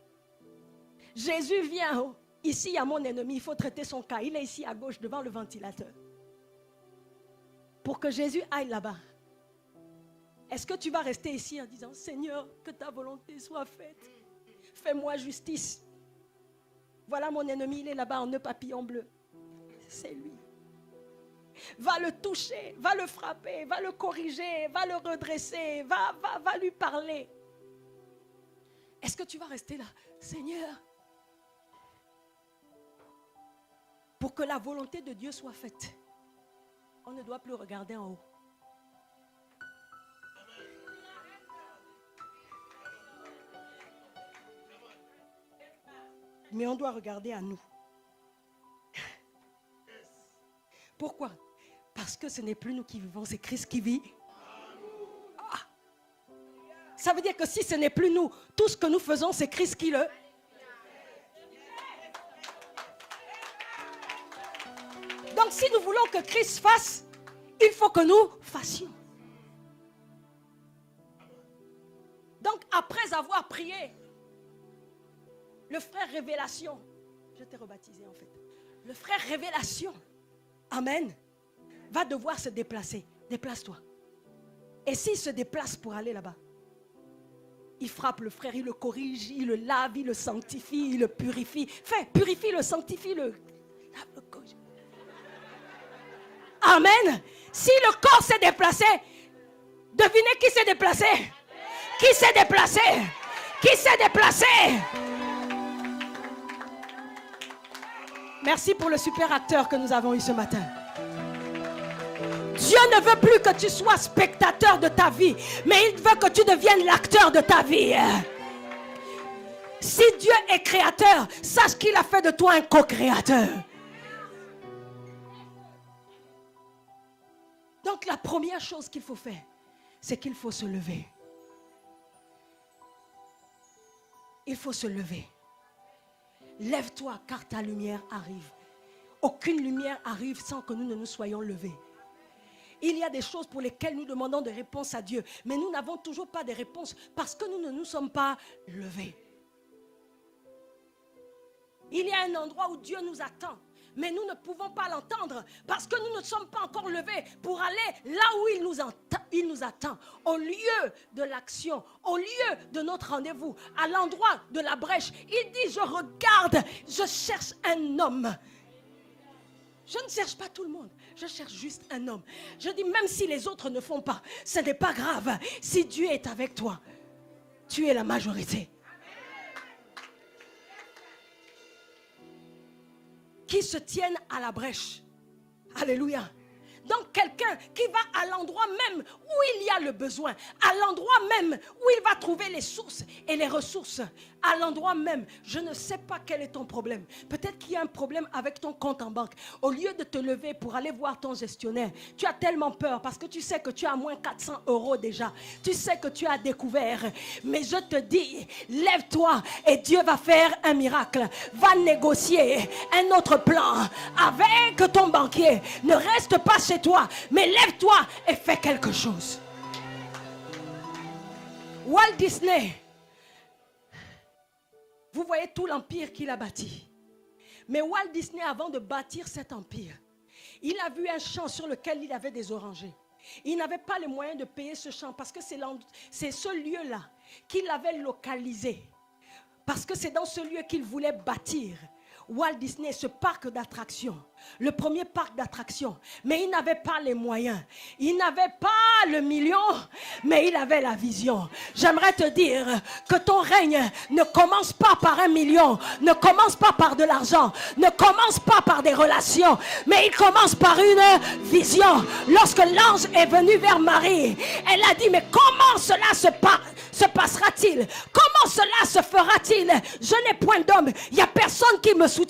Jésus vient ici, il y a mon ennemi, il faut traiter son cas. Il est ici à gauche devant le ventilateur. Pour que Jésus aille là-bas, est-ce que tu vas rester ici en disant, Seigneur, que ta volonté soit faite. Fais-moi justice. Voilà mon ennemi, il est là-bas en nœud papillon bleu. C'est lui. Va le toucher, va le frapper, va le corriger, va le redresser, va lui parler. Est-ce que tu vas rester là, Seigneur? Pour que la volonté de Dieu soit faite, on ne doit plus regarder en haut. Mais on doit regarder à nous. Pourquoi? Parce que ce n'est plus nous qui vivons, c'est Christ qui vit. Ah. Ça veut dire que si ce n'est plus nous, tout ce que nous faisons, c'est Christ qui le... Donc si nous voulons que Christ fasse, il faut que nous fassions. Donc après avoir prié, le frère Révélation, je t'ai rebaptisé en fait, le frère Révélation, amen, va devoir se déplacer. Déplace-toi. Et s'il se déplace pour aller là-bas, il frappe le frère, il le corrige, il le lave, il le sanctifie, il le purifie. Enfin, purifie, le sanctifie, le lave, le corrige. Amen. Si le corps s'est déplacé, devinez qui s'est déplacé? Qui s'est déplacé? Qui s'est déplacé? Merci pour le super acteur que nous avons eu ce matin. Dieu ne veut plus que tu sois spectateur de ta vie, mais il veut que tu deviennes l'acteur de ta vie. Si Dieu est créateur, sache qu'il a fait de toi un co-créateur. Donc la première chose qu'il faut faire, c'est qu'il faut se lever. Il faut se lever. Lève-toi car ta lumière arrive. Aucune lumière arrive sans que nous ne nous soyons levés. Il y a des choses pour lesquelles nous demandons des réponses à Dieu, mais nous n'avons toujours pas de réponses parce que nous ne nous sommes pas levés. Il y a un endroit où Dieu nous attend, mais nous ne pouvons pas l'entendre parce que nous ne sommes pas encore levés pour aller là où il nous attend, au lieu de l'action, au lieu de notre rendez-vous, à l'endroit de la brèche. Il dit, je regarde, je cherche un homme. Je ne cherche pas tout le monde, je cherche juste un homme. Je dis, même si les autres ne font pas, ce n'est pas grave. Si Dieu est avec toi, tu es la majorité. Qui se tiennent à la brèche. Alléluia. Donc quelqu'un qui va à l'endroit même où il y a le besoin, à l'endroit même où il va trouver les sources et les ressources, à l'endroit même. Je ne sais pas quel est ton problème. Peut-être qu'il y a un problème avec ton compte en banque. Au lieu de te lever pour aller voir ton gestionnaire, tu as tellement peur parce que tu sais que tu as moins 400 € déjà. Tu sais que tu as découvert. Mais je te dis, lève-toi et Dieu va faire un miracle. Va négocier un autre plan avec ton banquier. Ne reste pas chez toi, mais lève-toi et fais quelque chose. Walt Disney, vous voyez tout l'empire qu'il a bâti. Mais Walt Disney, avant de bâtir cet empire, il a vu un champ sur lequel il avait des orangers. Il n'avait pas les moyens de payer ce champ parce que c'est ce lieu-là qu'il avait localisé. Parce que c'est dans ce lieu qu'il voulait bâtir Walt Disney, ce parc d'attractions, le premier parc d'attractions. Mais il n'avait pas les moyens. Il n'avait pas le million, mais il avait la vision. J'aimerais te dire que ton règne ne commence pas par 1 million, ne commence pas par de l'argent, ne commence pas par des relations, mais il commence par une vision. Lorsque l'ange est venu vers Marie, elle a dit, mais comment cela se passera-t-il? Comment cela se fera-t-il? Je n'ai point d'homme, il n'y a personne qui me soutient.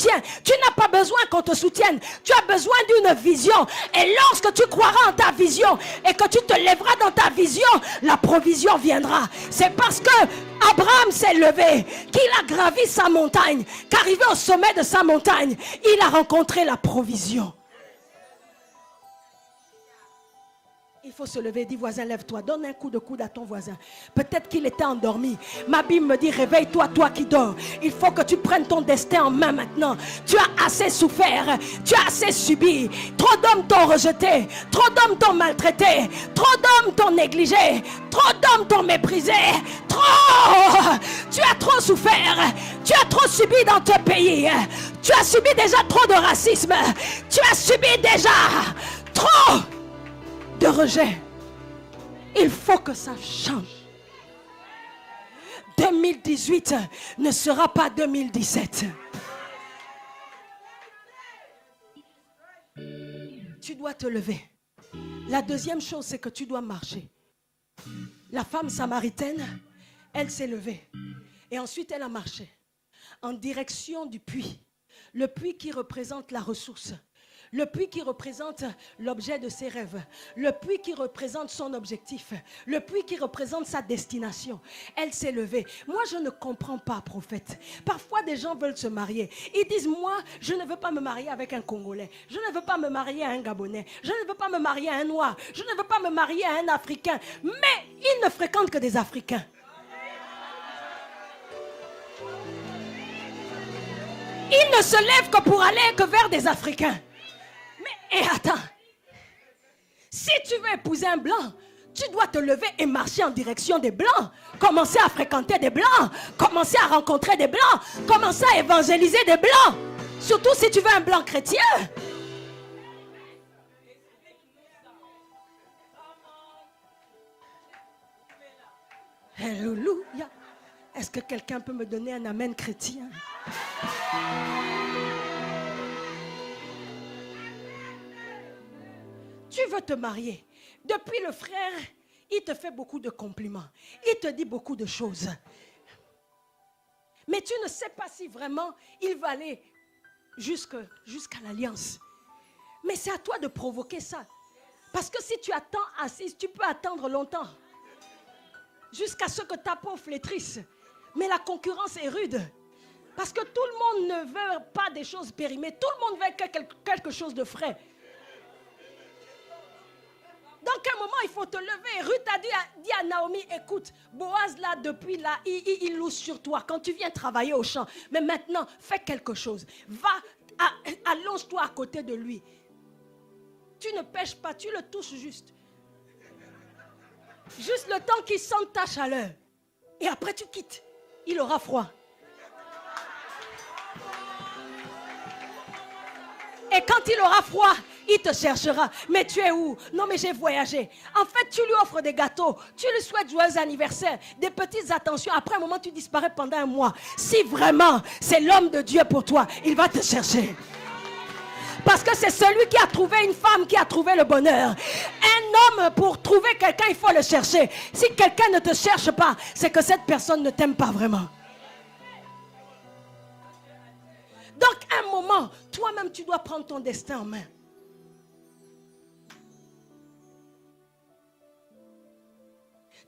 Tu n'as pas besoin qu'on te soutienne, tu as besoin d'une vision. Et lorsque tu croiras en ta vision et que tu te lèveras dans ta vision, la provision viendra. C'est parce que Abraham s'est levé, qu'il a gravi sa montagne, qu'arrivé au sommet de sa montagne, il a rencontré la provision. Il faut se lever, dis voisin, lève-toi, donne un coup de coude à ton voisin. Peut-être qu'il était endormi. Ma Bible me dit, réveille-toi, toi qui dors. Il faut que tu prennes ton destin en main maintenant. Tu as assez souffert, tu as assez subi. Trop d'hommes t'ont rejeté, trop d'hommes t'ont maltraité, trop d'hommes t'ont négligé, trop d'hommes t'ont méprisé. Trop! Tu as trop souffert, tu as trop subi dans ton pays. Tu as subi déjà trop de racisme. Tu as subi déjà trop de rejet. Il faut que ça change. 2018 ne sera pas 2017. Tu dois te lever. La deuxième chose, c'est que tu dois marcher. La femme samaritaine, elle s'est levée. Et ensuite, elle a marché en direction du puits. Le puits qui représente la ressource. Le puits qui représente l'objet de ses rêves. Le puits qui représente son objectif. Le puits qui représente sa destination. Elle s'est levée. Moi, je ne comprends pas, prophète. Parfois, des gens veulent se marier. Ils disent, moi, je ne veux pas me marier avec un Congolais. Je ne veux pas me marier à un Gabonais. Je ne veux pas me marier à un Noir. Je ne veux pas me marier à un Africain. Mais ils ne fréquentent que des Africains. Ils ne se lèvent que pour aller vers des Africains. Mais, et attends, si tu veux épouser un blanc, tu dois te lever et marcher en direction des blancs. Commencer à fréquenter des blancs. Commencer à rencontrer des blancs. Commencer à évangéliser des blancs. Surtout si tu veux un blanc chrétien. Alléluia. Est-ce que quelqu'un peut me donner un amen chrétien? Tu veux te marier. Depuis le frère, il te fait beaucoup de compliments. Il te dit beaucoup de choses. Mais tu ne sais pas si vraiment il va aller jusqu'à l'alliance. Mais c'est à toi de provoquer ça. Parce que si tu attends assise, tu peux attendre longtemps. Jusqu'à ce que ta peau flétrisse. Mais la concurrence est rude. Parce que tout le monde ne veut pas des choses périmées. Tout le monde veut quelque chose de frais. Donc à un moment, il faut te lever. Ruth a dit à Naomi, écoute, Boaz là, depuis là, il loue sur toi quand tu viens travailler au champ. Mais maintenant, fais quelque chose. Va, allonge-toi à côté de lui. Tu ne pêches pas, tu le touches juste. Juste le temps qu'il sente ta chaleur. Et après tu quittes. Il aura froid. Et quand il aura froid, il te cherchera. Mais tu es où? Non, mais j'ai voyagé. En fait, tu lui offres des gâteaux. Tu lui souhaites joyeux anniversaire. Des petites attentions. Après un moment, tu disparais pendant un mois. Si vraiment c'est l'homme de Dieu pour toi, il va te chercher. Parce que c'est celui qui a trouvé une femme qui a trouvé le bonheur. Un homme, pour trouver quelqu'un, il faut le chercher. Si quelqu'un ne te cherche pas, c'est que cette personne ne t'aime pas vraiment. Donc, à un moment, toi-même, tu dois prendre ton destin en main.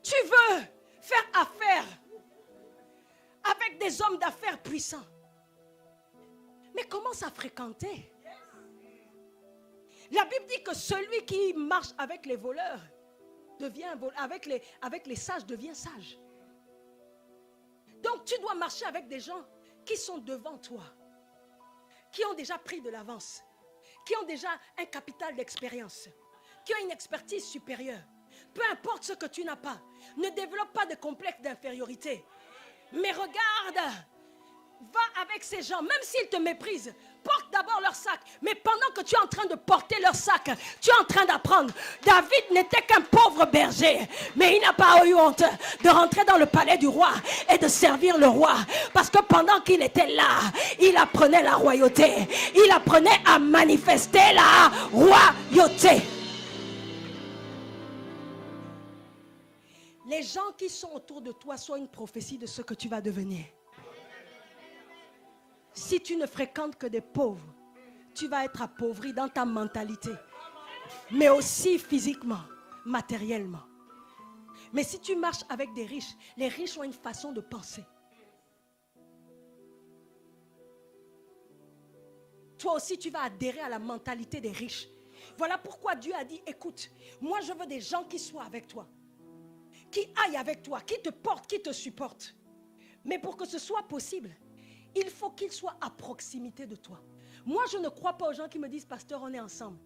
Tu veux faire affaire avec des hommes d'affaires puissants. Mais commence à fréquenter. La Bible dit que celui qui marche avec les voleurs devient avec les sages devient sage. Donc tu dois marcher avec des gens qui sont devant toi, qui ont déjà pris de l'avance, qui ont déjà un capital d'expérience, qui ont une expertise supérieure. Peu importe ce que tu n'as pas, ne développe pas de complexe d'infériorité. Mais regarde, va avec ces gens, même s'ils te méprisent, porte d'abord leur sac. Mais pendant que tu es en train de porter leur sac, tu es en train d'apprendre. David n'était qu'un pauvre berger, mais il n'a pas eu honte de rentrer dans le palais du roi et de servir le roi. Parce que pendant qu'il était là, il apprenait la royauté. Il apprenait à manifester la royauté. Les gens qui sont autour de toi sont une prophétie de ce que tu vas devenir. Si tu ne fréquentes que des pauvres, tu vas être appauvri dans ta mentalité, mais aussi physiquement, matériellement. Mais si tu marches avec des riches, les riches ont une façon de penser. Toi aussi, tu vas adhérer à la mentalité des riches. Voilà pourquoi Dieu a dit, écoute, moi je veux des gens qui soient avec toi, qui aillent avec toi, qui te portent, qui te supportent. Mais pour que ce soit possible, il faut qu'ils soient à proximité de toi. Moi, je ne crois pas aux gens qui me disent, pasteur, on est ensemble.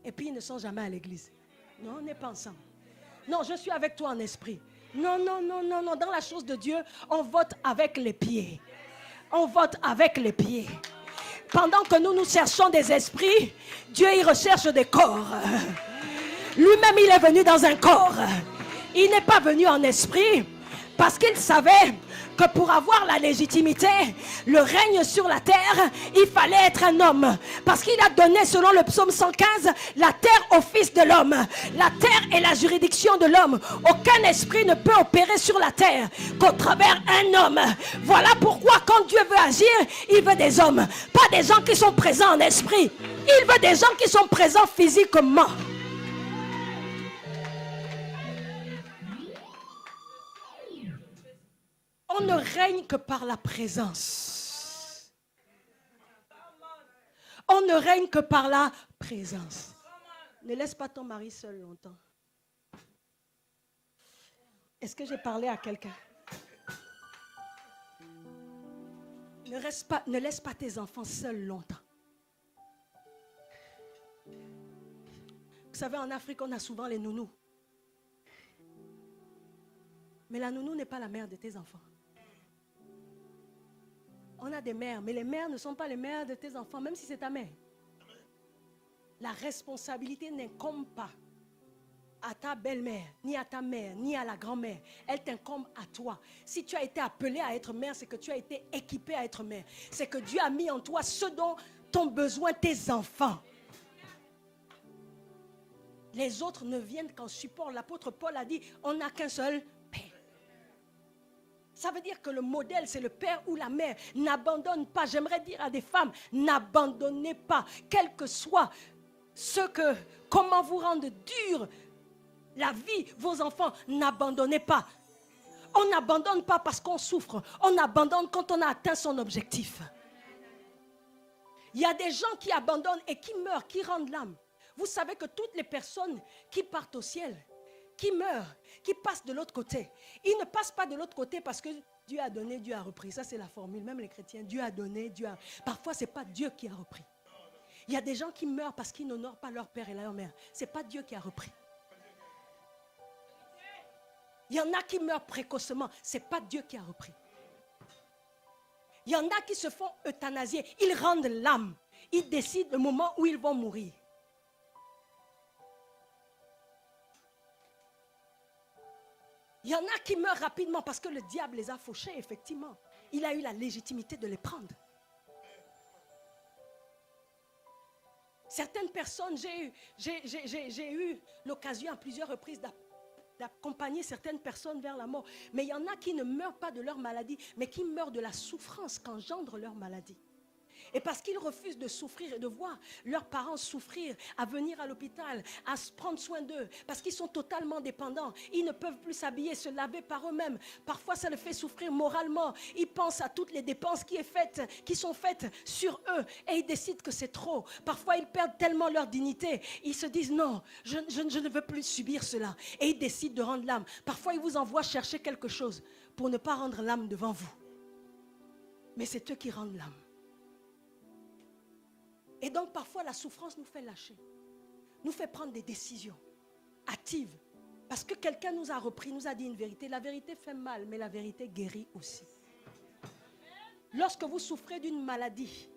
Et puis, ils ne sont jamais à l'église. Non, on n'est pas ensemble. Non, je suis avec toi en esprit. Non, non, non, non, non. Dans la chose de Dieu, on vote avec les pieds. On vote avec les pieds. Pendant que nous cherchons des esprits, Dieu, il recherche des corps. Lui-même, il est venu dans un corps. Il n'est pas venu en esprit parce qu'il savait que pour avoir la légitimité, le règne sur la terre, il fallait être un homme. Parce qu'il a donné, selon le psaume 115, la terre au fils de l'homme. La terre est la juridiction de l'homme. Aucun esprit ne peut opérer sur la terre qu'au travers un homme. Voilà pourquoi quand Dieu veut agir, il veut des hommes. Pas des gens qui sont présents en esprit. Il veut des gens qui sont présents physiquement. On ne règne que par la présence. On ne règne que par la présence. Ne laisse pas ton mari seul longtemps. Est-ce que j'ai parlé à quelqu'un? Ne laisse pas tes enfants seuls longtemps. Vous savez, en Afrique, on a souvent les nounous. Mais la nounou n'est pas la mère de tes enfants. On a des mères, mais les mères ne sont pas les mères de tes enfants, même si c'est ta mère. La responsabilité n'incombe pas à ta belle-mère, ni à ta mère, ni à la grand-mère. Elle t'incombe à toi. Si tu as été appelé à être mère, c'est que tu as été équipé à être mère. C'est que Dieu a mis en toi ce dont ont besoin tes enfants. Les autres ne viennent qu'en support. L'apôtre Paul a dit, on n'a qu'un seul Père. Ça veut dire que le modèle, c'est le père ou la mère. N'abandonne pas. J'aimerais dire à des femmes, n'abandonnez pas. Quel que soit comment vous rendre dur la vie, vos enfants, n'abandonnez pas. On n'abandonne pas parce qu'on souffre. On abandonne quand on a atteint son objectif. Il y a des gens qui abandonnent et qui meurent, qui rendent l'âme. Vous savez que toutes les personnes qui partent au ciel, qui meurent, qui passent de l'autre côté, ils ne passent pas de l'autre côté parce que Dieu a donné, Dieu a repris. Ça, c'est la formule. Même les chrétiens, Dieu a donné, Dieu a... Parfois, ce n'est pas Dieu qui a repris. Il y a des gens qui meurent parce qu'ils n'honorent pas leur père et leur mère. Ce n'est pas Dieu qui a repris. Il y en a qui meurent précocement. Ce n'est pas Dieu qui a repris. Il y en a qui se font euthanasier. Ils rendent l'âme. Ils décident le moment où ils vont mourir. Il y en a qui meurent rapidement parce que le diable les a fauchés, effectivement. Il a eu la légitimité de les prendre. Certaines personnes, j'ai eu l'occasion à plusieurs reprises d'accompagner certaines personnes vers la mort. Mais il y en a qui ne meurent pas de leur maladie, mais qui meurent de la souffrance qu'engendre leur maladie. Et parce qu'ils refusent de souffrir et de voir leurs parents souffrir, à venir à l'hôpital, à se prendre soin d'eux, parce qu'ils sont totalement dépendants. Ils ne peuvent plus s'habiller, se laver par eux-mêmes. Parfois, ça les fait souffrir moralement. Ils pensent à toutes les dépenses qui sont faites sur eux et ils décident que c'est trop. Parfois, ils perdent tellement leur dignité. Ils se disent non, je ne veux plus subir cela. Et ils décident de rendre l'âme. Parfois, ils vous envoient chercher quelque chose pour ne pas rendre l'âme devant vous. Mais c'est eux qui rendent l'âme. Et donc parfois la souffrance nous fait lâcher, nous fait prendre des décisions hâtives. Parce que quelqu'un nous a repris, nous a dit une vérité. La vérité fait mal, mais la vérité guérit aussi. Lorsque vous souffrez d'une maladie,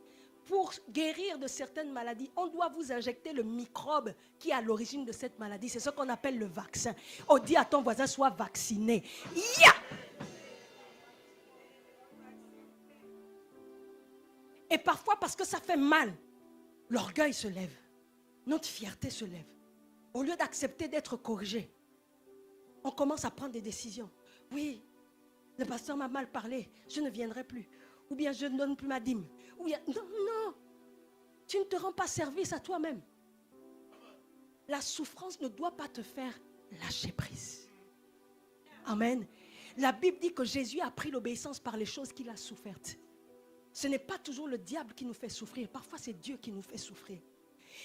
pour guérir de certaines maladies, on doit vous injecter le microbe qui est à l'origine de cette maladie. C'est ce qu'on appelle le vaccin. On dit à ton voisin, sois vacciné. Yeah! Et parfois parce que ça fait mal, l'orgueil se lève, notre fierté se lève. Au lieu d'accepter d'être corrigé, on commence à prendre des décisions. Oui, le pasteur m'a mal parlé, je ne viendrai plus. Ou bien je ne donne plus ma dîme. Ou bien, non, tu ne te rends pas service à toi-même. La souffrance ne doit pas te faire lâcher prise. Amen. La Bible dit que Jésus a pris l'obéissance par les choses qu'il a souffertes. Ce n'est pas toujours le diable qui nous fait souffrir. Parfois, c'est Dieu qui nous fait souffrir.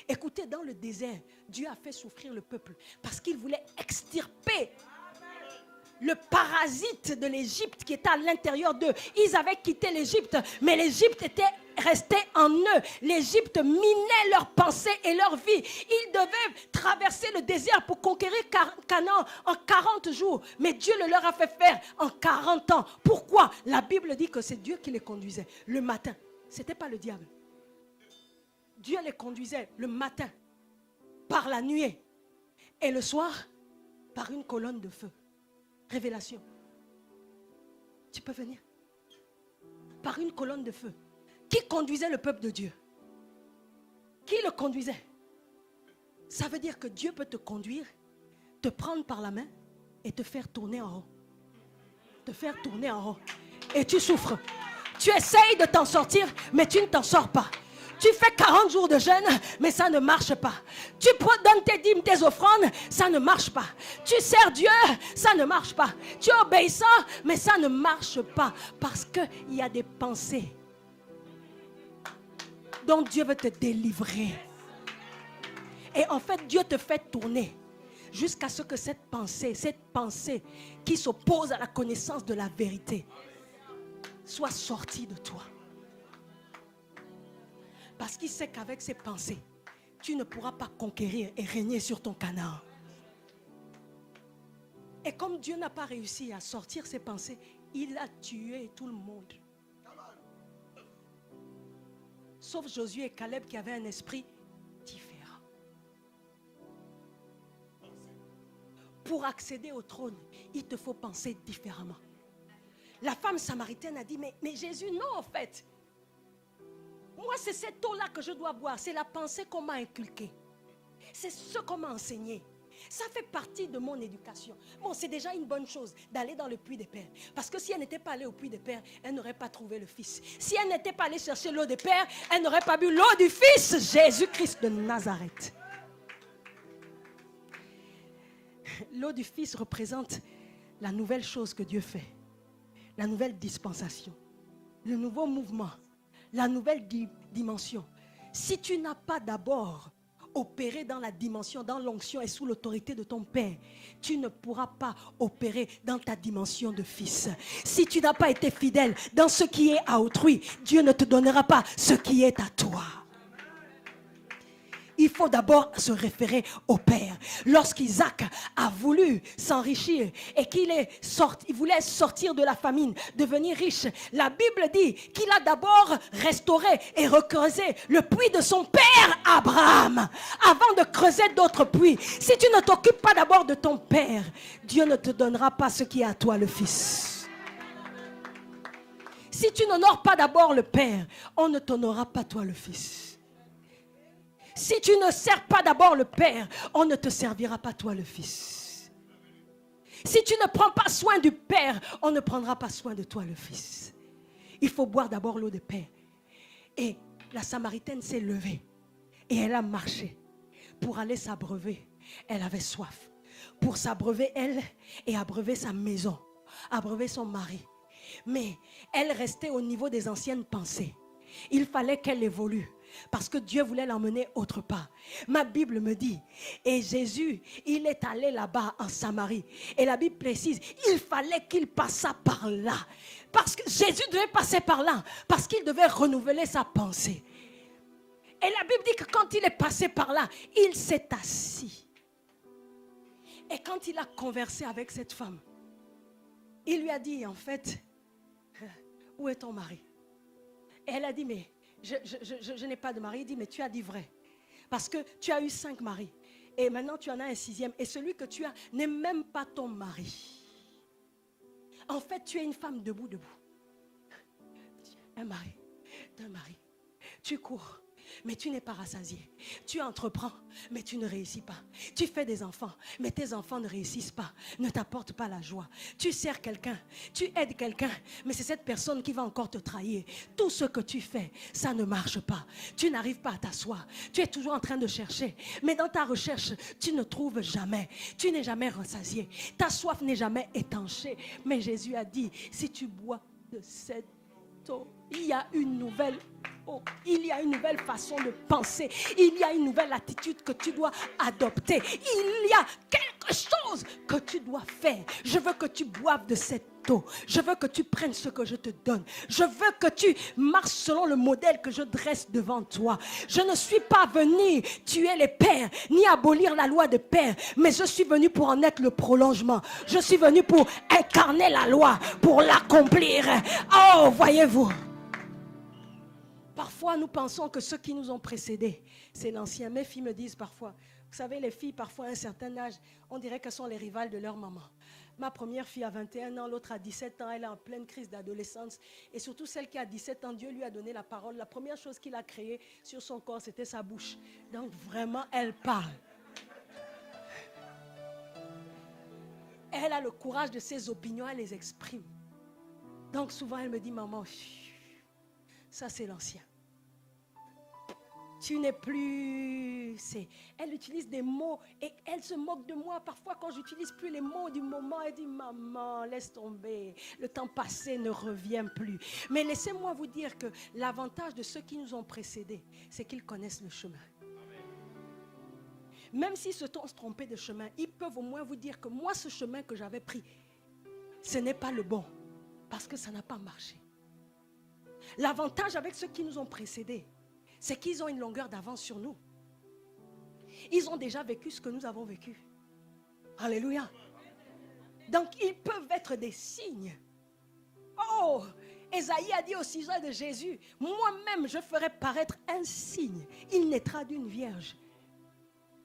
Écoutez, dans le désert, Dieu a fait souffrir le peuple parce qu'il voulait extirper le parasite de l'Égypte qui était à l'intérieur d'eux. Ils avaient quitté l'Égypte, mais l'Égypte était restée en eux. L'Égypte minait leurs pensées et leur vie. Ils devaient traverser le désert pour conquérir Canaan en 40 jours. Mais Dieu le leur a fait faire en 40 ans. Pourquoi? La Bible dit que c'est Dieu qui les conduisait le matin. Ce n'était pas le diable. Dieu les conduisait le matin par la nuée et le soir par une colonne de feu. Révélation. Tu peux venir. Par une colonne de feu. Qui conduisait le peuple de Dieu? Qui le conduisait? Ça veut dire que Dieu peut te conduire, te prendre par la main et te faire tourner en haut. Te faire tourner en haut. Et tu souffres. Tu essayes de t'en sortir, mais tu ne t'en sors pas. Tu fais 40 jours de jeûne, mais ça ne marche pas. Tu donnes tes dîmes, tes offrandes, ça ne marche pas. Tu sers Dieu, ça ne marche pas. Tu es obéissant, mais ça ne marche pas. Parce qu'il y a des pensées dont Dieu veut te délivrer. Et en fait, Dieu te fait tourner jusqu'à ce que cette pensée qui s'oppose à la connaissance de la vérité soit sortie de toi. Parce qu'il sait qu'avec ces pensées, tu ne pourras pas conquérir et régner sur ton Canaan. Et comme Dieu n'a pas réussi à sortir ses pensées, il a tué tout le monde. Sauf Josué et Caleb qui avaient un esprit différent. Pour accéder au trône, il te faut penser différemment. La femme samaritaine a dit, mais Jésus, non en fait. Moi, c'est cette eau-là que je dois boire. C'est la pensée qu'on m'a inculquée. C'est ce qu'on m'a enseigné. Ça fait partie de mon éducation. Bon, c'est déjà une bonne chose d'aller dans le puits des pères. Parce que si elle n'était pas allée au puits des pères, elle n'aurait pas trouvé le Fils. Si elle n'était pas allée chercher l'eau des pères, elle n'aurait pas bu l'eau du Fils, Jésus-Christ de Nazareth. L'eau du Fils représente la nouvelle chose que Dieu fait. La nouvelle dispensation. Le nouveau mouvement. La nouvelle dimension. Si tu n'as pas d'abord opéré dans la dimension, dans l'onction et sous l'autorité de ton Père, tu ne pourras pas opérer dans ta dimension de fils. Si tu n'as pas été fidèle dans ce qui est à autrui, Dieu ne te donnera pas ce qui est à toi. Il faut d'abord se référer au Père. Lorsqu'Isaac a voulu s'enrichir et qu'il voulait sortir de la famine, devenir riche, la Bible dit qu'il a d'abord restauré et recreusé le puits de son père Abraham avant de creuser d'autres puits. Si tu ne t'occupes pas d'abord de ton Père, Dieu ne te donnera pas ce qui est à toi, le Fils. Si tu n'honores pas d'abord le Père, on ne t'honorera pas toi, le Fils. Si tu ne sers pas d'abord le Père, on ne te servira pas toi le Fils. Si tu ne prends pas soin du Père, on ne prendra pas soin de toi le Fils. Il faut boire d'abord l'eau de Père. Et la Samaritaine s'est levée et elle a marché pour aller s'abreuver. Elle avait soif. Pour s'abreuver elle et abreuver sa maison, abreuver son mari. Mais elle restait au niveau des anciennes pensées. Il fallait qu'elle évolue parce que Dieu voulait l'emmener autre part. Ma Bible me dit, et Jésus, il est allé là-bas en Samarie. Et la Bible précise, il fallait qu'il passât par là. Parce que Jésus devait passer par là, parce qu'il devait renouveler sa pensée. Et la Bible dit que quand il est passé par là, il s'est assis. Et quand il a conversé avec cette femme, il lui a dit en fait, où est ton mari? Et elle a dit, mais je n'ai pas de mari. Il dit, mais tu as dit vrai. Parce que tu as eu 5 maris. Et maintenant tu en as un 6e. Et celui que tu as n'est même pas ton mari. En fait, tu es une femme debout. Un mari, 2 maris. Tu cours, mais tu n'es pas rassasié. Tu entreprends, mais tu ne réussis pas. Tu fais des enfants, mais tes enfants ne réussissent pas, ne t'apportent pas la joie. Tu sers quelqu'un, tu aides quelqu'un, mais c'est cette personne qui va encore te trahir. Tout ce que tu fais, ça ne marche pas. Tu n'arrives pas à t'asseoir. Tu es toujours en train de chercher, mais dans ta recherche, tu ne trouves jamais. Tu n'es jamais rassasié. Ta soif n'est jamais étanchée. Mais Jésus a dit, si tu bois de cette eau, il y a une nouvelle eau, il y a une nouvelle façon de penser, il y a une nouvelle attitude que tu dois adopter, il y a quelque chose que tu dois faire. Je veux que tu boives de cette eau, je veux que tu prennes ce que je te donne, je veux que tu marches selon le modèle que je dresse devant toi. Je ne suis pas venu tuer les pères ni abolir la loi des pères, mais je suis venu pour en être le prolongement. Je suis venu pour incarner la loi, pour l'accomplir. Oh, voyez-vous, parfois nous pensons que ceux qui nous ont précédés, c'est l'ancien. Mes filles me disent parfois, vous savez, les filles parfois à un certain âge, on dirait qu'elles sont les rivales de leur maman. Ma première fille a 21 ans, l'autre a 17 ans, elle est en pleine crise d'adolescence. Et surtout celle qui a 17 ans, Dieu lui a donné la parole. La première chose qu'il a créée sur son corps, c'était sa bouche. Donc vraiment, elle parle. Elle a le courage de ses opinions, elle les exprime. Donc souvent, elle me dit, maman, ça c'est l'ancien. Tu n'es plus... Elle utilise des mots et elle se moque de moi. Parfois, quand j'utilise plus les mots du moment, elle dit, maman, laisse tomber. Le temps passé ne revient plus. Mais laissez-moi vous dire que l'avantage de ceux qui nous ont précédés, c'est qu'ils connaissent le chemin. Même s'ils se sont trompés de chemin, ils peuvent au moins vous dire que moi, ce chemin que j'avais pris, ce n'est pas le bon. Parce que ça n'a pas marché. L'avantage avec ceux qui nous ont précédés, c'est qu'ils ont une longueur d'avance sur nous. Ils ont déjà vécu ce que nous avons vécu. Alléluia. Donc, ils peuvent être des signes. Oh, Ésaïe a dit au sujet de Jésus, moi-même, je ferai paraître un signe. Il naîtra d'une vierge.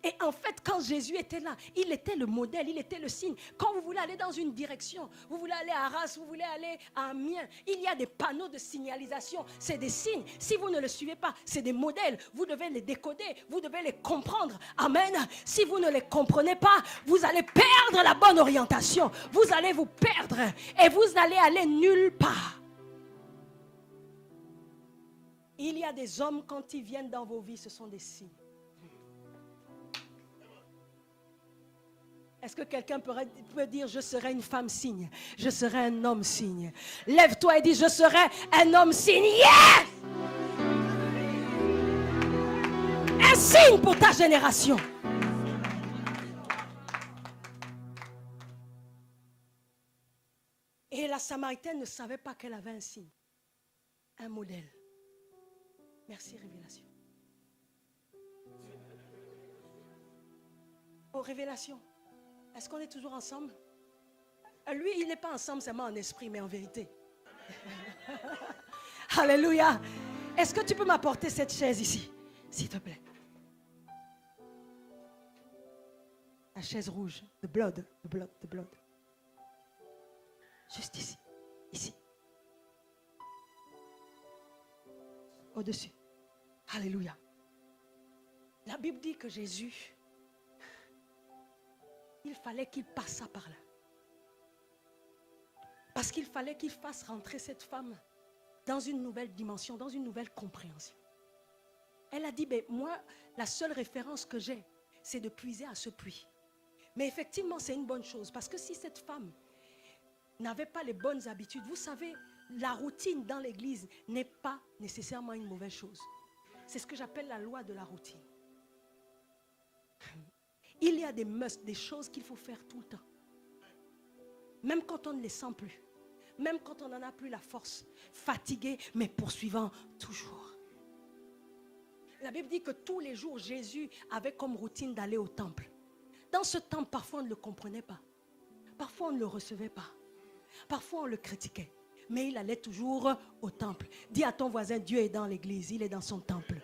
Et en fait, quand Jésus était là, il était le modèle, il était le signe. Quand vous voulez aller dans une direction, vous voulez aller à Arras, vous voulez aller à Amiens, il y a des panneaux de signalisation, c'est des signes. Si vous ne le suivez pas, c'est des modèles. Vous devez les décoder, vous devez les comprendre. Amen. Si vous ne les comprenez pas, vous allez perdre la bonne orientation. Vous allez vous perdre et vous n'allez aller nulle part. Il y a des hommes, quand ils viennent dans vos vies, ce sont des signes. Est-ce que quelqu'un peut dire, je serai une femme signe, je serai un homme signe? Lève-toi et dis, je serai un homme signe. Yes! Un signe pour ta génération. Et la Samaritaine ne savait pas qu'elle avait un signe, un modèle. Merci, révélation. Oh, révélation. Est-ce qu'on est toujours ensemble? Lui, il n'est pas ensemble seulement en esprit, mais en vérité. Alléluia. Est-ce que tu peux m'apporter cette chaise ici, s'il te plaît? La chaise rouge, the blood. Juste ici, ici. Au-dessus. Alléluia. La Bible dit que Jésus, il fallait qu'il passât par là. Parce qu'il fallait qu'il fasse rentrer cette femme dans une nouvelle dimension, dans une nouvelle compréhension. Elle a dit, ben, moi, la seule référence que j'ai, c'est de puiser à ce puits. Mais effectivement, c'est une bonne chose. Parce que si cette femme n'avait pas les bonnes habitudes, vous savez, la routine dans l'église n'est pas nécessairement une mauvaise chose. C'est ce que j'appelle la loi de la routine. Il y a des musts, des choses qu'il faut faire tout le temps. Même quand on ne les sent plus. Même quand on n'en a plus la force. Fatigué, mais poursuivant toujours. La Bible dit que tous les jours, Jésus avait comme routine d'aller au temple. Dans ce temple, parfois on ne le comprenait pas. Parfois on ne le recevait pas. Parfois on le critiquait. Mais il allait toujours au temple. Dis à ton voisin, Dieu est dans l'église, il est dans son temple.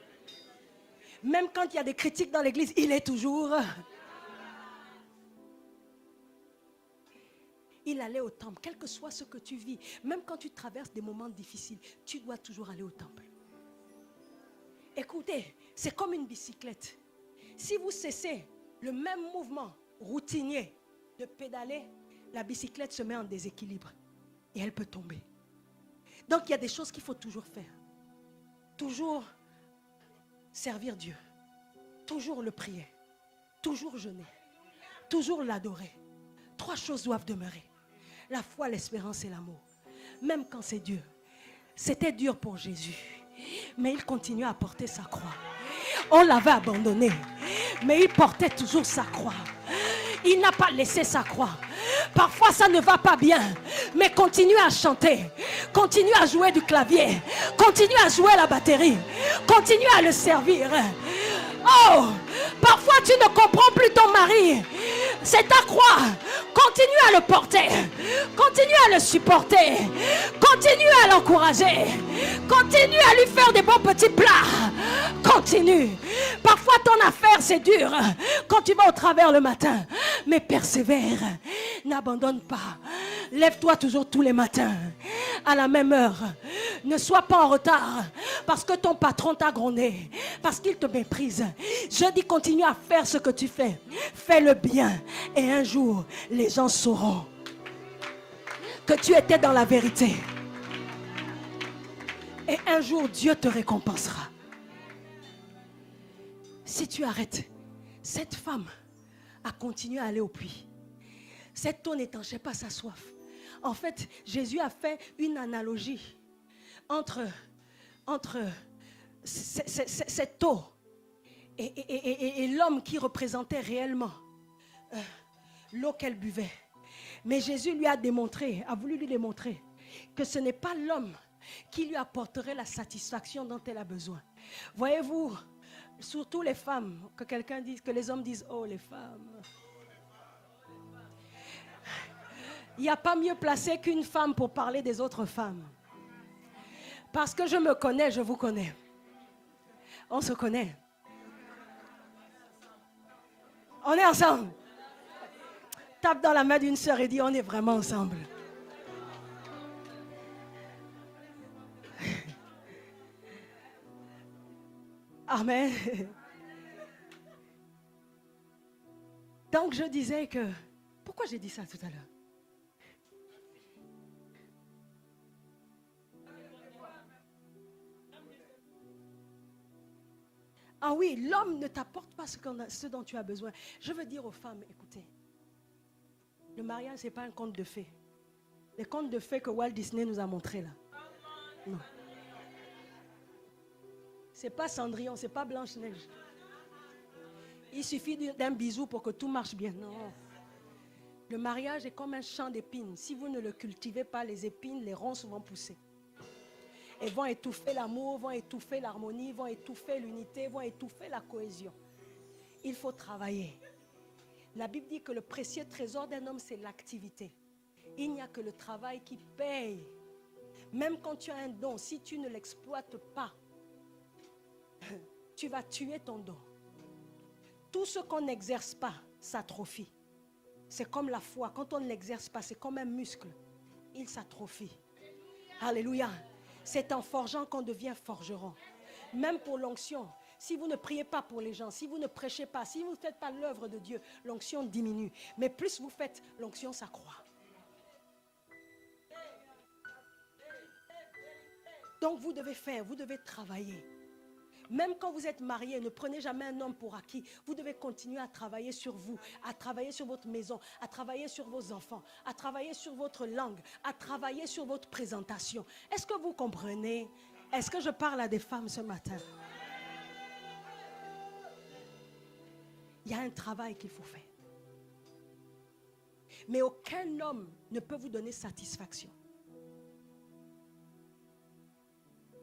Même quand il y a des critiques dans l'église, il est toujours... Il allait au temple, quel que soit ce que tu vis. Même quand tu traverses des moments difficiles, tu dois toujours aller au temple. Écoutez, c'est comme une bicyclette. Si vous cessez le même mouvement routinier de pédaler, la bicyclette se met en déséquilibre et elle peut tomber. Donc il y a des choses qu'il faut toujours faire. Toujours servir Dieu. Toujours le prier. Toujours jeûner. Toujours l'adorer. 3 choses doivent demeurer. La foi, l'espérance et l'amour. Même quand c'est Dieu. C'était dur pour Jésus. Mais il continuait à porter sa croix. On l'avait abandonné. Mais il portait toujours sa croix. Il n'a pas laissé sa croix. Parfois ça ne va pas bien. Mais continue à chanter. Continue à jouer du clavier. Continue à jouer la batterie. Continue à le servir. Oh, parfois tu ne comprends plus ton mari. C'est ta croix. Continue à le porter. Continue à le supporter. Continue à l'encourager. Continue à lui faire des bons petits plats. Continue. Parfois ton affaire c'est dur quand tu vas au travers le matin. Mais persévère. N'abandonne pas. Lève-toi toujours tous les matins à la même heure. Ne sois pas en retard parce que ton patron t'a grondé, parce qu'il te méprise. Je dis continue à faire ce que tu fais. Fais le bien et un jour les gens sauront que tu étais dans la vérité. Et un jour Dieu te récompensera. Si tu arrêtes, cette femme a continué à aller au puits. Cette eau n'étanchait pas sa soif. En fait, Jésus a fait une analogie entre cette eau et l'homme qui représentait réellement l'eau qu'elle buvait. Mais Jésus lui a voulu lui démontrer que ce n'est pas l'homme qui lui apporterait la satisfaction dont elle a besoin. Voyez-vous, surtout les femmes, que les hommes disent, oh les femmes. Il n'y a pas mieux placé qu'une femme pour parler des autres femmes. Parce que je me connais, je vous connais. On se connaît. On est ensemble. Tape dans la main d'une sœur et dis, on est vraiment ensemble. Amen. Donc je disais que... Pourquoi j'ai dit ça tout à l'heure? Ah oui, l'homme ne t'apporte pas ce dont tu as besoin. Je veux dire aux femmes, écoutez, le mariage, ce n'est pas un conte de fées. Les contes de fées que Walt Disney nous a montrés là. Non. Ce n'est pas Cendrillon, ce n'est pas Blanche-Neige. Il suffit d'un bisou pour que tout marche bien. Non. Le mariage est comme un champ d'épines. Si vous ne le cultivez pas, les épines, les ronces vont pousser. Et vont étouffer l'amour, vont étouffer l'harmonie, vont étouffer l'unité, vont étouffer la cohésion. Il faut travailler. La Bible dit que le précieux trésor d'un homme, c'est l'activité. Il n'y a que le travail qui paye. Même quand tu as un don, si tu ne l'exploites pas, tu vas tuer ton don. Tout ce qu'on n'exerce pas s'atrophie. C'est comme la foi. Quand on ne l'exerce pas, c'est comme un muscle. Il s'atrophie. Alléluia. C'est en forgeant qu'on devient forgeron. Même pour l'onction, Si vous ne priez pas pour les gens, si vous ne prêchez pas, si vous ne faites pas l'œuvre de Dieu, l'onction diminue. Mais plus vous faites, l'onction s'accroît. Donc vous devez faire, vous devez travailler. Même quand vous êtes marié, ne prenez jamais un homme pour acquis. Vous devez continuer à travailler sur vous, à travailler sur votre maison, à travailler sur vos enfants, à travailler sur votre langue, à travailler sur votre présentation. Est-ce que vous comprenez? Est-ce que je parle à des femmes ce matin? Il y a un travail qu'il faut faire. Mais aucun homme ne peut vous donner satisfaction.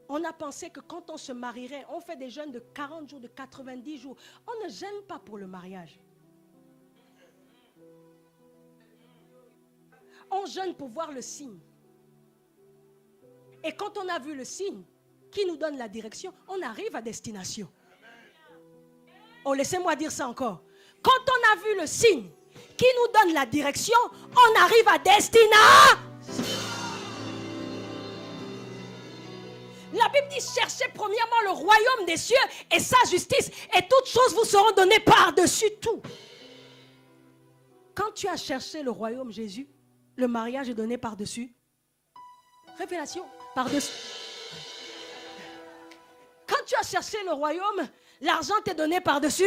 On a pensé que quand on se marierait, on fait des jeûnes de 40 jours, de 90 jours. On ne gêne pas pour le mariage. On jeûne pour voir le signe. Et quand on a vu le signe, qui nous donne la direction, on arrive à destination. Oh, laissez-moi dire ça encore. Quand on a vu le signe qui nous donne la direction, on arrive à destination. La Bible dit, cherchez premièrement le royaume des cieux et sa justice, et toutes choses vous seront données par-dessus tout. Quand tu as cherché le royaume Jésus, le mariage est donné par-dessus. Révélation, par-dessus. Quand tu as cherché le royaume, l'argent t'est donné par-dessus.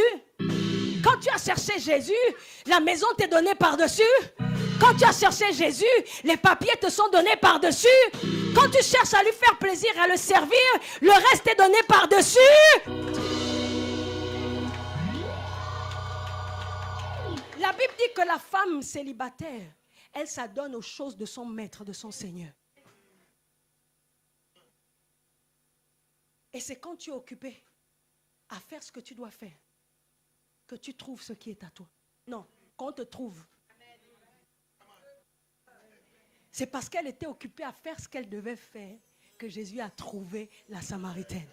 Quand tu as cherché Jésus, la maison t'est donnée par-dessus. Quand tu as cherché Jésus, les papiers te sont donnés par-dessus. Quand tu cherches à lui faire plaisir, à le servir, le reste est donné par-dessus. La Bible dit que la femme célibataire, elle s'adonne aux choses de son maître, de son Seigneur. Et c'est quand tu es occupé à faire ce que tu dois faire que tu trouves ce qui est à toi. Non, qu'on te trouve. C'est parce qu'elle était occupée à faire ce qu'elle devait faire que Jésus a trouvé la Samaritaine.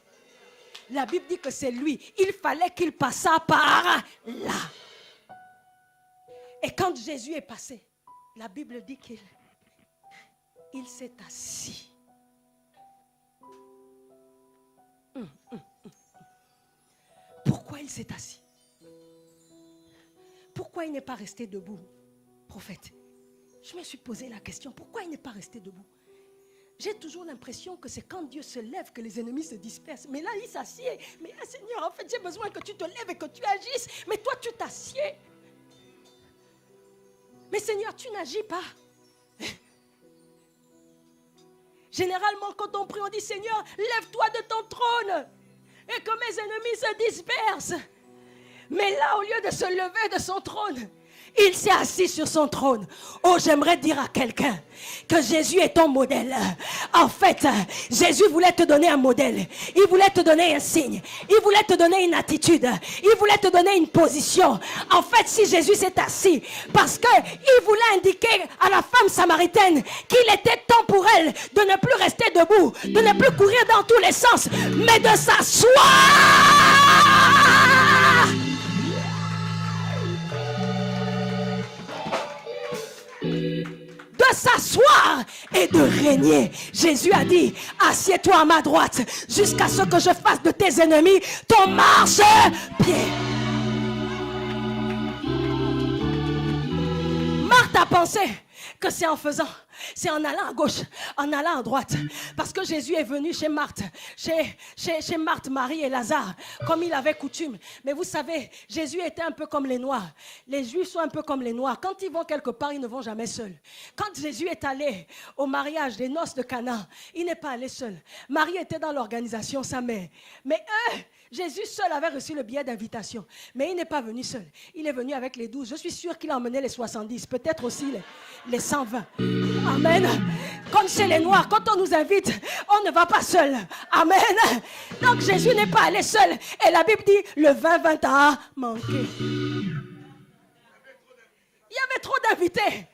La Bible dit que c'est lui. Il fallait qu'il passât par là. Et quand Jésus est passé, la Bible dit qu'il s'est assis. Pourquoi il s'est assis? Pourquoi il n'est pas resté debout, prophète? Je me suis posé la question, pourquoi il n'est pas resté debout? J'ai toujours l'impression que c'est quand Dieu se lève que les ennemis se dispersent. Mais là, il s'assied. Mais là, Seigneur, en fait, j'ai besoin que tu te lèves et que tu agisses. Mais toi, tu t'assieds. Mais Seigneur, tu n'agis pas. Généralement, quand on prie, on dit, Seigneur, lève-toi de ton trône et que mes ennemis se dispersent. Mais là, au lieu de se lever de son trône, il s'est assis sur son trône. Oh, j'aimerais dire à quelqu'un que Jésus est ton modèle. En fait, Jésus voulait te donner un modèle. Il voulait te donner un signe. Il voulait te donner une attitude. Il voulait te donner une position. En fait, si Jésus s'est assis, parce qu'il voulait indiquer à la femme samaritaine qu'il était temps pour elle de ne plus rester debout, de ne plus courir dans tous les sens, mais de s'asseoir. De s'asseoir et de régner. Jésus a dit, assieds-toi à ma droite jusqu'à ce que je fasse de tes ennemis ton marchepied. Marthe a pensé que c'est en faisant, c'est en allant à gauche, en allant à droite. Parce que Jésus est venu chez Marthe, chez Marthe, Marie et Lazare, comme il avait coutume. Mais vous savez, Jésus était un peu comme les Noirs. Les Juifs sont un peu comme les Noirs. Quand ils vont quelque part, ils ne vont jamais seuls. Quand Jésus est allé au mariage des noces de Cana, il n'est pas allé seul. Marie était dans l'organisation, sa mère. Mais eux, Jésus seul avait reçu le billet d'invitation. Mais il n'est pas venu seul. Il est venu avec les 12. Je suis sûr qu'il a emmené les 70, peut-être aussi les 120. Amen. Comme chez les Noirs, quand on nous invite, on ne va pas seul. Amen. Donc Jésus n'est pas allé seul. Et la Bible dit, le 20 a manqué. Il y avait trop d'invités.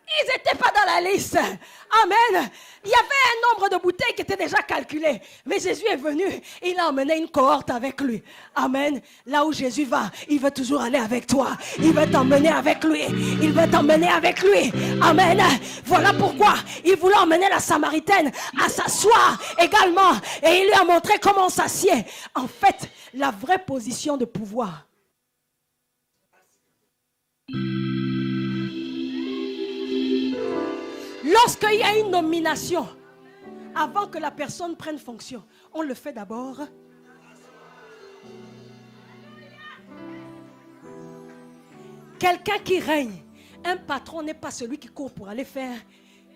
Ils n'étaient pas dans la liste. Amen. Il y avait un nombre de bouteilles qui était déjà calculé. Mais Jésus est venu. Il a emmené une cohorte avec lui. Amen. Là où Jésus va, il veut toujours aller avec toi. Il veut t'emmener avec lui. Il veut t'emmener avec lui. Amen. Voilà pourquoi il voulait emmener la Samaritaine à s'asseoir également. Et il lui a montré comment on s'assied. En fait, la vraie position de pouvoir. Lorsqu'il y a une nomination, avant que la personne prenne fonction, on le fait d'abord. Quelqu'un qui règne, un patron n'est pas celui qui court pour aller faire,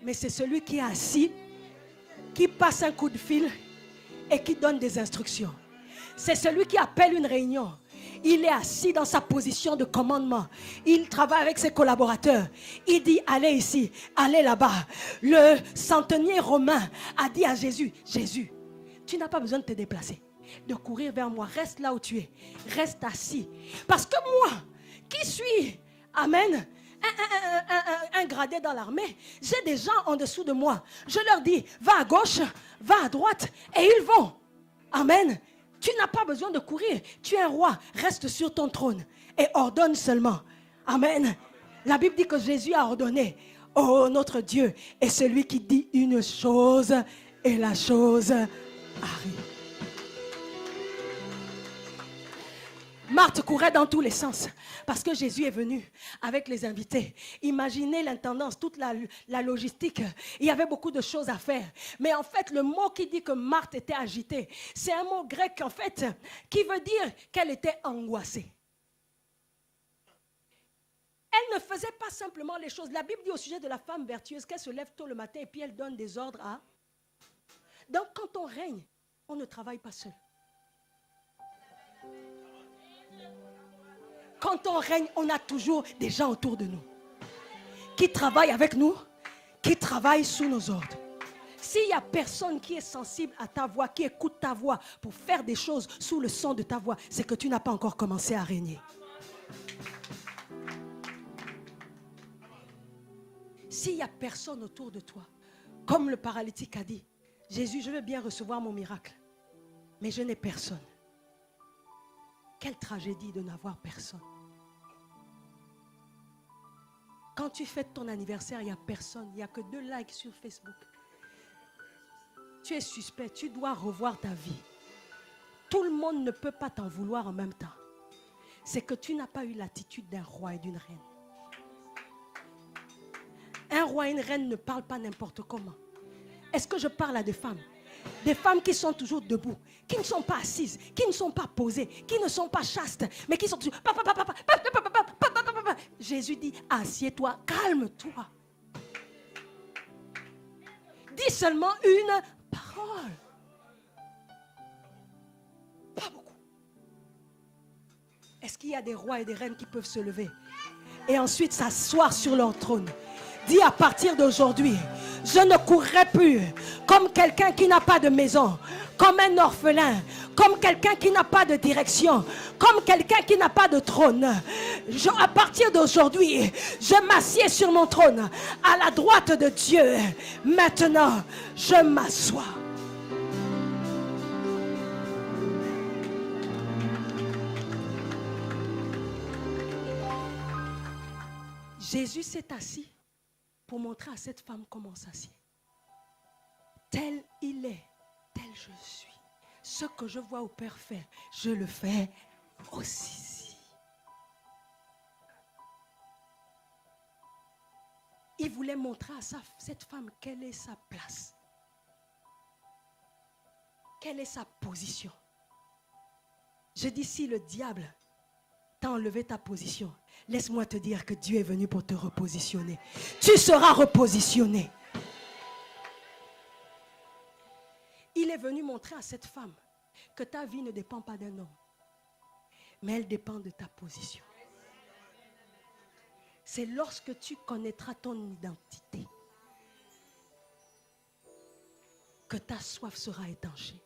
mais c'est celui qui est assis, qui passe un coup de fil et qui donne des instructions. C'est celui qui appelle une réunion. Il est assis dans sa position de commandement. Il travaille avec ses collaborateurs. Il dit, allez ici, allez là-bas. Le centenier romain a dit à Jésus, Jésus, tu n'as pas besoin de te déplacer, de courir vers moi. Reste là où tu es. Reste assis. Parce que moi, qui suis, amen, un gradé dans l'armée, j'ai des gens en dessous de moi. Je leur dis, va à gauche, va à droite, et ils vont. Amen. Tu n'as pas besoin de courir. Tu es un roi. Reste sur ton trône et ordonne seulement. Amen. La Bible dit que Jésus a ordonné. Oh, notre Dieu est celui qui dit une chose et la chose arrive. Marthe courait dans tous les sens parce que Jésus est venu avec les invités. Imaginez l'intendance, toute la logistique. Il y avait beaucoup de choses à faire. Mais en fait, le mot qui dit que Marthe était agitée, c'est un mot grec en fait qui veut dire qu'elle était angoissée. Elle ne faisait pas simplement les choses. La Bible dit au sujet de la femme vertueuse qu'elle se lève tôt le matin et puis elle donne des ordres à... Donc quand on règne, on ne travaille pas seul. Quand on règne, on a toujours des gens autour de nous qui travaillent avec nous, qui travaillent sous nos ordres. S'il n'y a personne qui est sensible à ta voix, qui écoute ta voix pour faire des choses sous le son de ta voix, c'est que tu n'as pas encore commencé à régner. S'il n'y a personne autour de toi, comme le paralytique a dit, Jésus, je veux bien recevoir mon miracle, mais je n'ai personne. Quelle tragédie de n'avoir personne. Quand tu fêtes ton anniversaire, il n'y a personne. Il n'y a que 2 likes sur Facebook. Tu es suspect. Tu dois revoir ta vie. Tout le monde ne peut pas t'en vouloir en même temps. C'est que tu n'as pas eu l'attitude d'un roi et d'une reine. Un roi et une reine ne parlent pas n'importe comment. Est-ce que je parle à des femmes? Des femmes qui sont toujours debout, qui ne sont pas assises, qui ne sont pas posées, qui ne sont pas chastes, mais qui sont toujours... Jésus dit, assieds-toi, calme-toi. Dis seulement une parole. Pas beaucoup. Est-ce qu'il y a des rois et des reines qui peuvent se lever et ensuite s'asseoir sur leur trône? Dis à partir d'aujourd'hui, je ne courrai plus comme quelqu'un qui n'a pas de maison, comme un orphelin, comme quelqu'un qui n'a pas de direction, comme quelqu'un qui n'a pas de trône. À partir d'aujourd'hui, je m'assieds sur mon trône à la droite de Dieu. Maintenant, je m'assois. Jésus s'est assis pour montrer à cette femme comment s'assied. Tel il est, tel je suis. Ce que je vois au Père faire, je le fais aussi. Il voulait montrer à cette femme quelle est sa place. Quelle est sa position. Je dis, si le diable t'a enlevé ta position, laisse-moi te dire que Dieu est venu pour te repositionner. Tu seras repositionné. Il est venu montrer à cette femme que ta vie ne dépend pas d'un homme, mais elle dépend de ta position. C'est lorsque tu connaîtras ton identité que ta soif sera étanchée.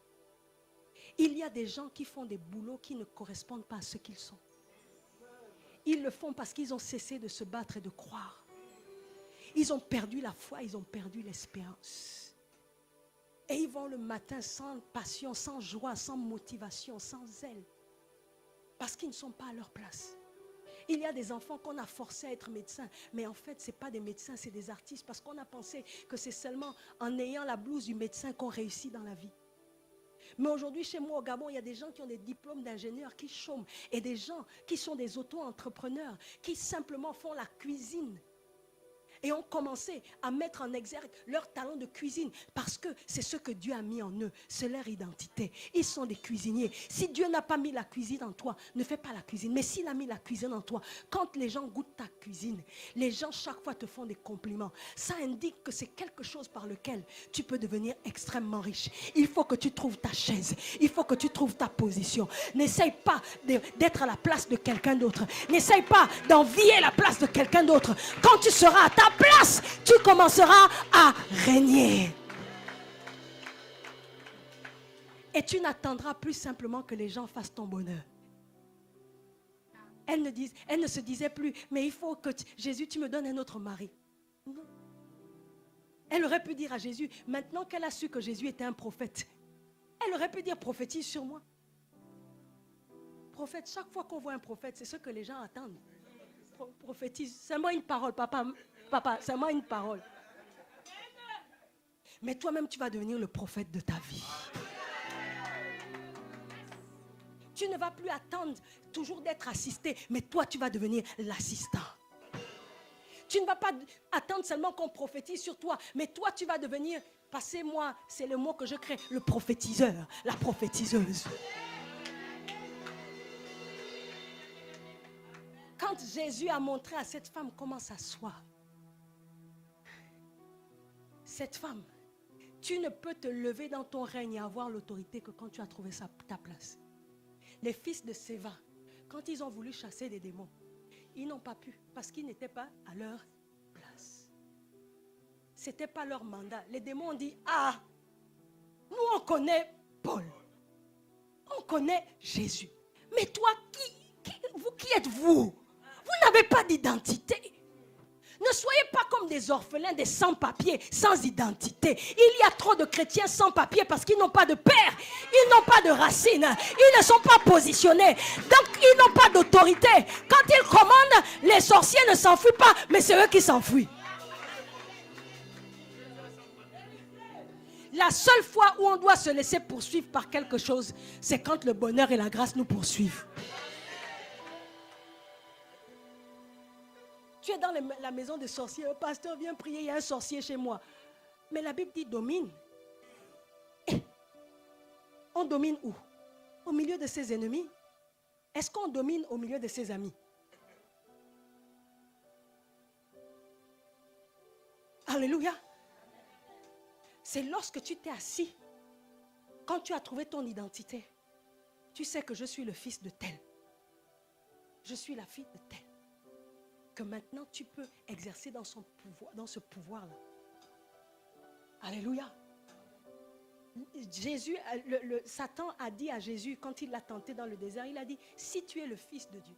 Il y a des gens qui font des boulots qui ne correspondent pas à ce qu'ils sont. Ils le font parce qu'ils ont cessé de se battre et de croire. Ils ont perdu la foi, ils ont perdu l'espérance. Et ils vont le matin sans passion, sans joie, sans motivation, sans zèle. Parce qu'ils ne sont pas à leur place. Il y a des enfants qu'on a forcés à être médecins. Mais en fait, ce n'est pas des médecins, c'est des artistes. Parce qu'on a pensé que c'est seulement en ayant la blouse du médecin qu'on réussit dans la vie. Mais aujourd'hui, chez moi au Gabon, il y a des gens qui ont des diplômes d'ingénieurs qui chôment et des gens qui sont des auto-entrepreneurs qui simplement font la cuisine. Et ont commencé à mettre en exergue leur talent de cuisine parce que c'est ce que Dieu a mis en eux, c'est leur identité. Ils sont des cuisiniers. Si Dieu n'a pas mis la cuisine en toi, ne fais pas la cuisine. Mais s'il a mis la cuisine en toi, quand les gens goûtent ta cuisine, les gens chaque fois te font des compliments. Ça indique que c'est quelque chose par lequel tu peux devenir extrêmement riche. Il faut que tu trouves ta chaise. Il faut que tu trouves ta position. N'essaye pas d'être à la place de quelqu'un d'autre. N'essaye pas d'envier la place de quelqu'un d'autre. Quand tu seras à ta place, tu commenceras à régner. Et tu n'attendras plus simplement que les gens fassent ton bonheur. Elle ne se disait plus, mais il faut que Jésus, tu me donnes un autre mari. Non. Elle aurait pu dire à Jésus, maintenant qu'elle a su que Jésus était un prophète, elle aurait pu dire, prophétise sur moi. Prophète, chaque fois qu'on voit un prophète, c'est ce que les gens attendent. Prophétise, c'est moi une parole, papa, c'est moi une parole. Mais toi-même, tu vas devenir le prophète de ta vie. Tu ne vas plus attendre toujours d'être assisté, mais toi, tu vas devenir l'assistant. Tu ne vas pas attendre seulement qu'on prophétise sur toi, mais toi, tu vas devenir, passez-moi, c'est le mot que je crée, le prophétiseur, la prophétiseuse. Quand Jésus a montré à cette femme comment s'asseoir, cette femme, tu ne peux te lever dans ton règne et avoir l'autorité que quand tu as trouvé ta place. Les fils de Séva, quand ils ont voulu chasser des démons, ils n'ont pas pu parce qu'ils n'étaient pas à leur place. Ce n'était pas leur mandat. Les démons ont dit, ah, nous on connaît Paul, on connaît Jésus. Mais toi, qui êtes-vous? Vous n'avez pas d'identité. Ne soyez pas comme des orphelins, des sans-papiers, sans identité. Il y a trop de chrétiens sans-papiers parce qu'ils n'ont pas de père, ils n'ont pas de racines, ils ne sont pas positionnés, donc ils n'ont pas d'autorité. Quand ils commandent, les sorciers ne s'enfuient pas, mais c'est eux qui s'enfuient. La seule fois où on doit se laisser poursuivre par quelque chose, c'est quand le bonheur et la grâce nous poursuivent. Tu es dans la maison des sorciers, le pasteur vient prier, il y a un sorcier chez moi. Mais la Bible dit domine. On domine où? Au milieu de ses ennemis? Est-ce qu'on domine au milieu de ses amis? Alléluia. C'est lorsque tu t'es assis, quand tu as trouvé ton identité, tu sais que je suis le fils de tel. Je suis la fille de tel. Que maintenant tu peux exercer dans son pouvoir, dans ce pouvoir-là. Alléluia. Jésus, Satan a dit à Jésus, quand il l'a tenté dans le désert, il a dit, si tu es le fils de Dieu,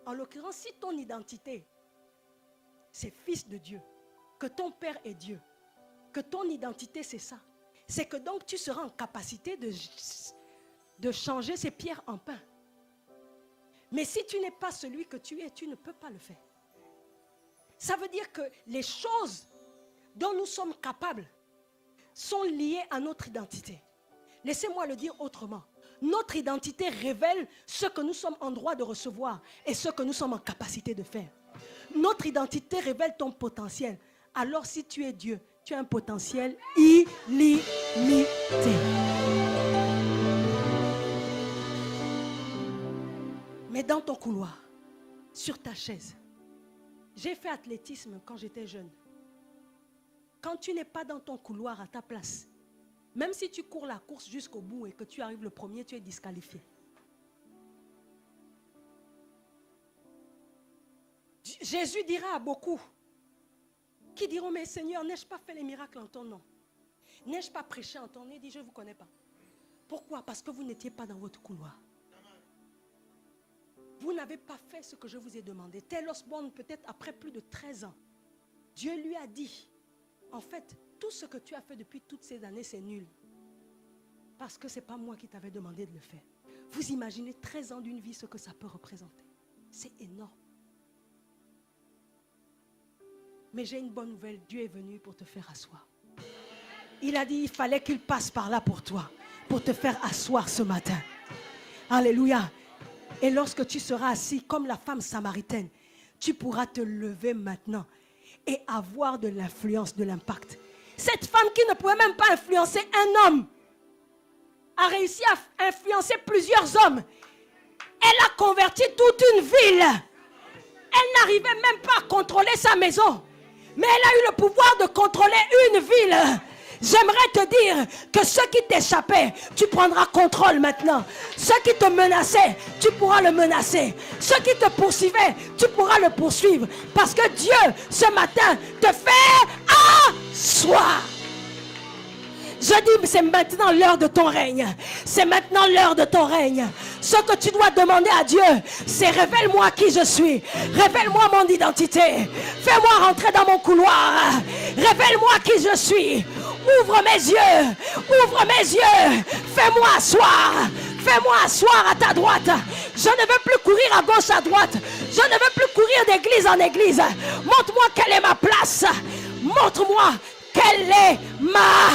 en l'occurrence, si ton identité, c'est fils de Dieu, que ton père est Dieu, que ton identité c'est ça, c'est que donc tu seras en capacité de changer ces pierres en pain. Mais si tu n'es pas celui que tu es, tu ne peux pas le faire. Ça veut dire que les choses dont nous sommes capables sont liées à notre identité. Laissez-moi le dire autrement. Notre identité révèle ce que nous sommes en droit de recevoir et ce que nous sommes en capacité de faire. Notre identité révèle ton potentiel. Alors si tu es Dieu, tu as un potentiel illimité. Mais dans ton couloir, sur ta chaise, j'ai fait athlétisme quand j'étais jeune. Quand tu n'es pas dans ton couloir à ta place, même si tu cours la course jusqu'au bout et que tu arrives le premier, tu es disqualifié. Jésus dira à beaucoup qui diront, mais Seigneur, n'ai-je pas fait les miracles en ton nom? N'ai-je pas prêché en ton nom? Il dit, je ne vous connais pas. Pourquoi? Parce que vous n'étiez pas dans votre couloir. Vous n'avez pas fait ce que je vous ai demandé. Tel Osborne, peut-être après plus de 13 ans, Dieu lui a dit, en fait, tout ce que tu as fait depuis toutes ces années, c'est nul. Parce que ce n'est pas moi qui t'avais demandé de le faire. Vous imaginez 13 ans d'une vie, ce que ça peut représenter. C'est énorme. Mais j'ai une bonne nouvelle, Dieu est venu pour te faire asseoir. Il a dit, il fallait qu'il passe par là pour toi. pour te faire asseoir ce matin. Alléluia. Et lorsque tu seras assis comme la femme samaritaine, tu pourras te lever maintenant et avoir de l'influence, de l'impact. Cette femme qui ne pouvait même pas influencer un homme a réussi à influencer plusieurs hommes. Elle a converti toute une ville. Elle n'arrivait même pas à contrôler sa maison. Mais elle a eu le pouvoir de contrôler une ville. J'aimerais te dire que ceux qui t'échappaient, tu prendras contrôle maintenant. Ceux qui te menaçaient, tu pourras le menacer. Ceux qui te poursuivaient, tu pourras le poursuivre. Parce que Dieu, ce matin, te fait asseoir. Je dis, c'est maintenant l'heure de ton règne. C'est maintenant l'heure de ton règne. Ce que tu dois demander à Dieu, c'est révèle-moi qui je suis. Révèle-moi mon identité. Fais-moi rentrer dans mon couloir. Révèle-moi qui je suis. Ouvre mes yeux. Ouvre mes yeux. Fais-moi asseoir. Fais-moi asseoir à ta droite. Je ne veux plus courir à gauche, à droite. Je ne veux plus courir d'église en église. Montre-moi quelle est ma place. Montre-moi quelle est ma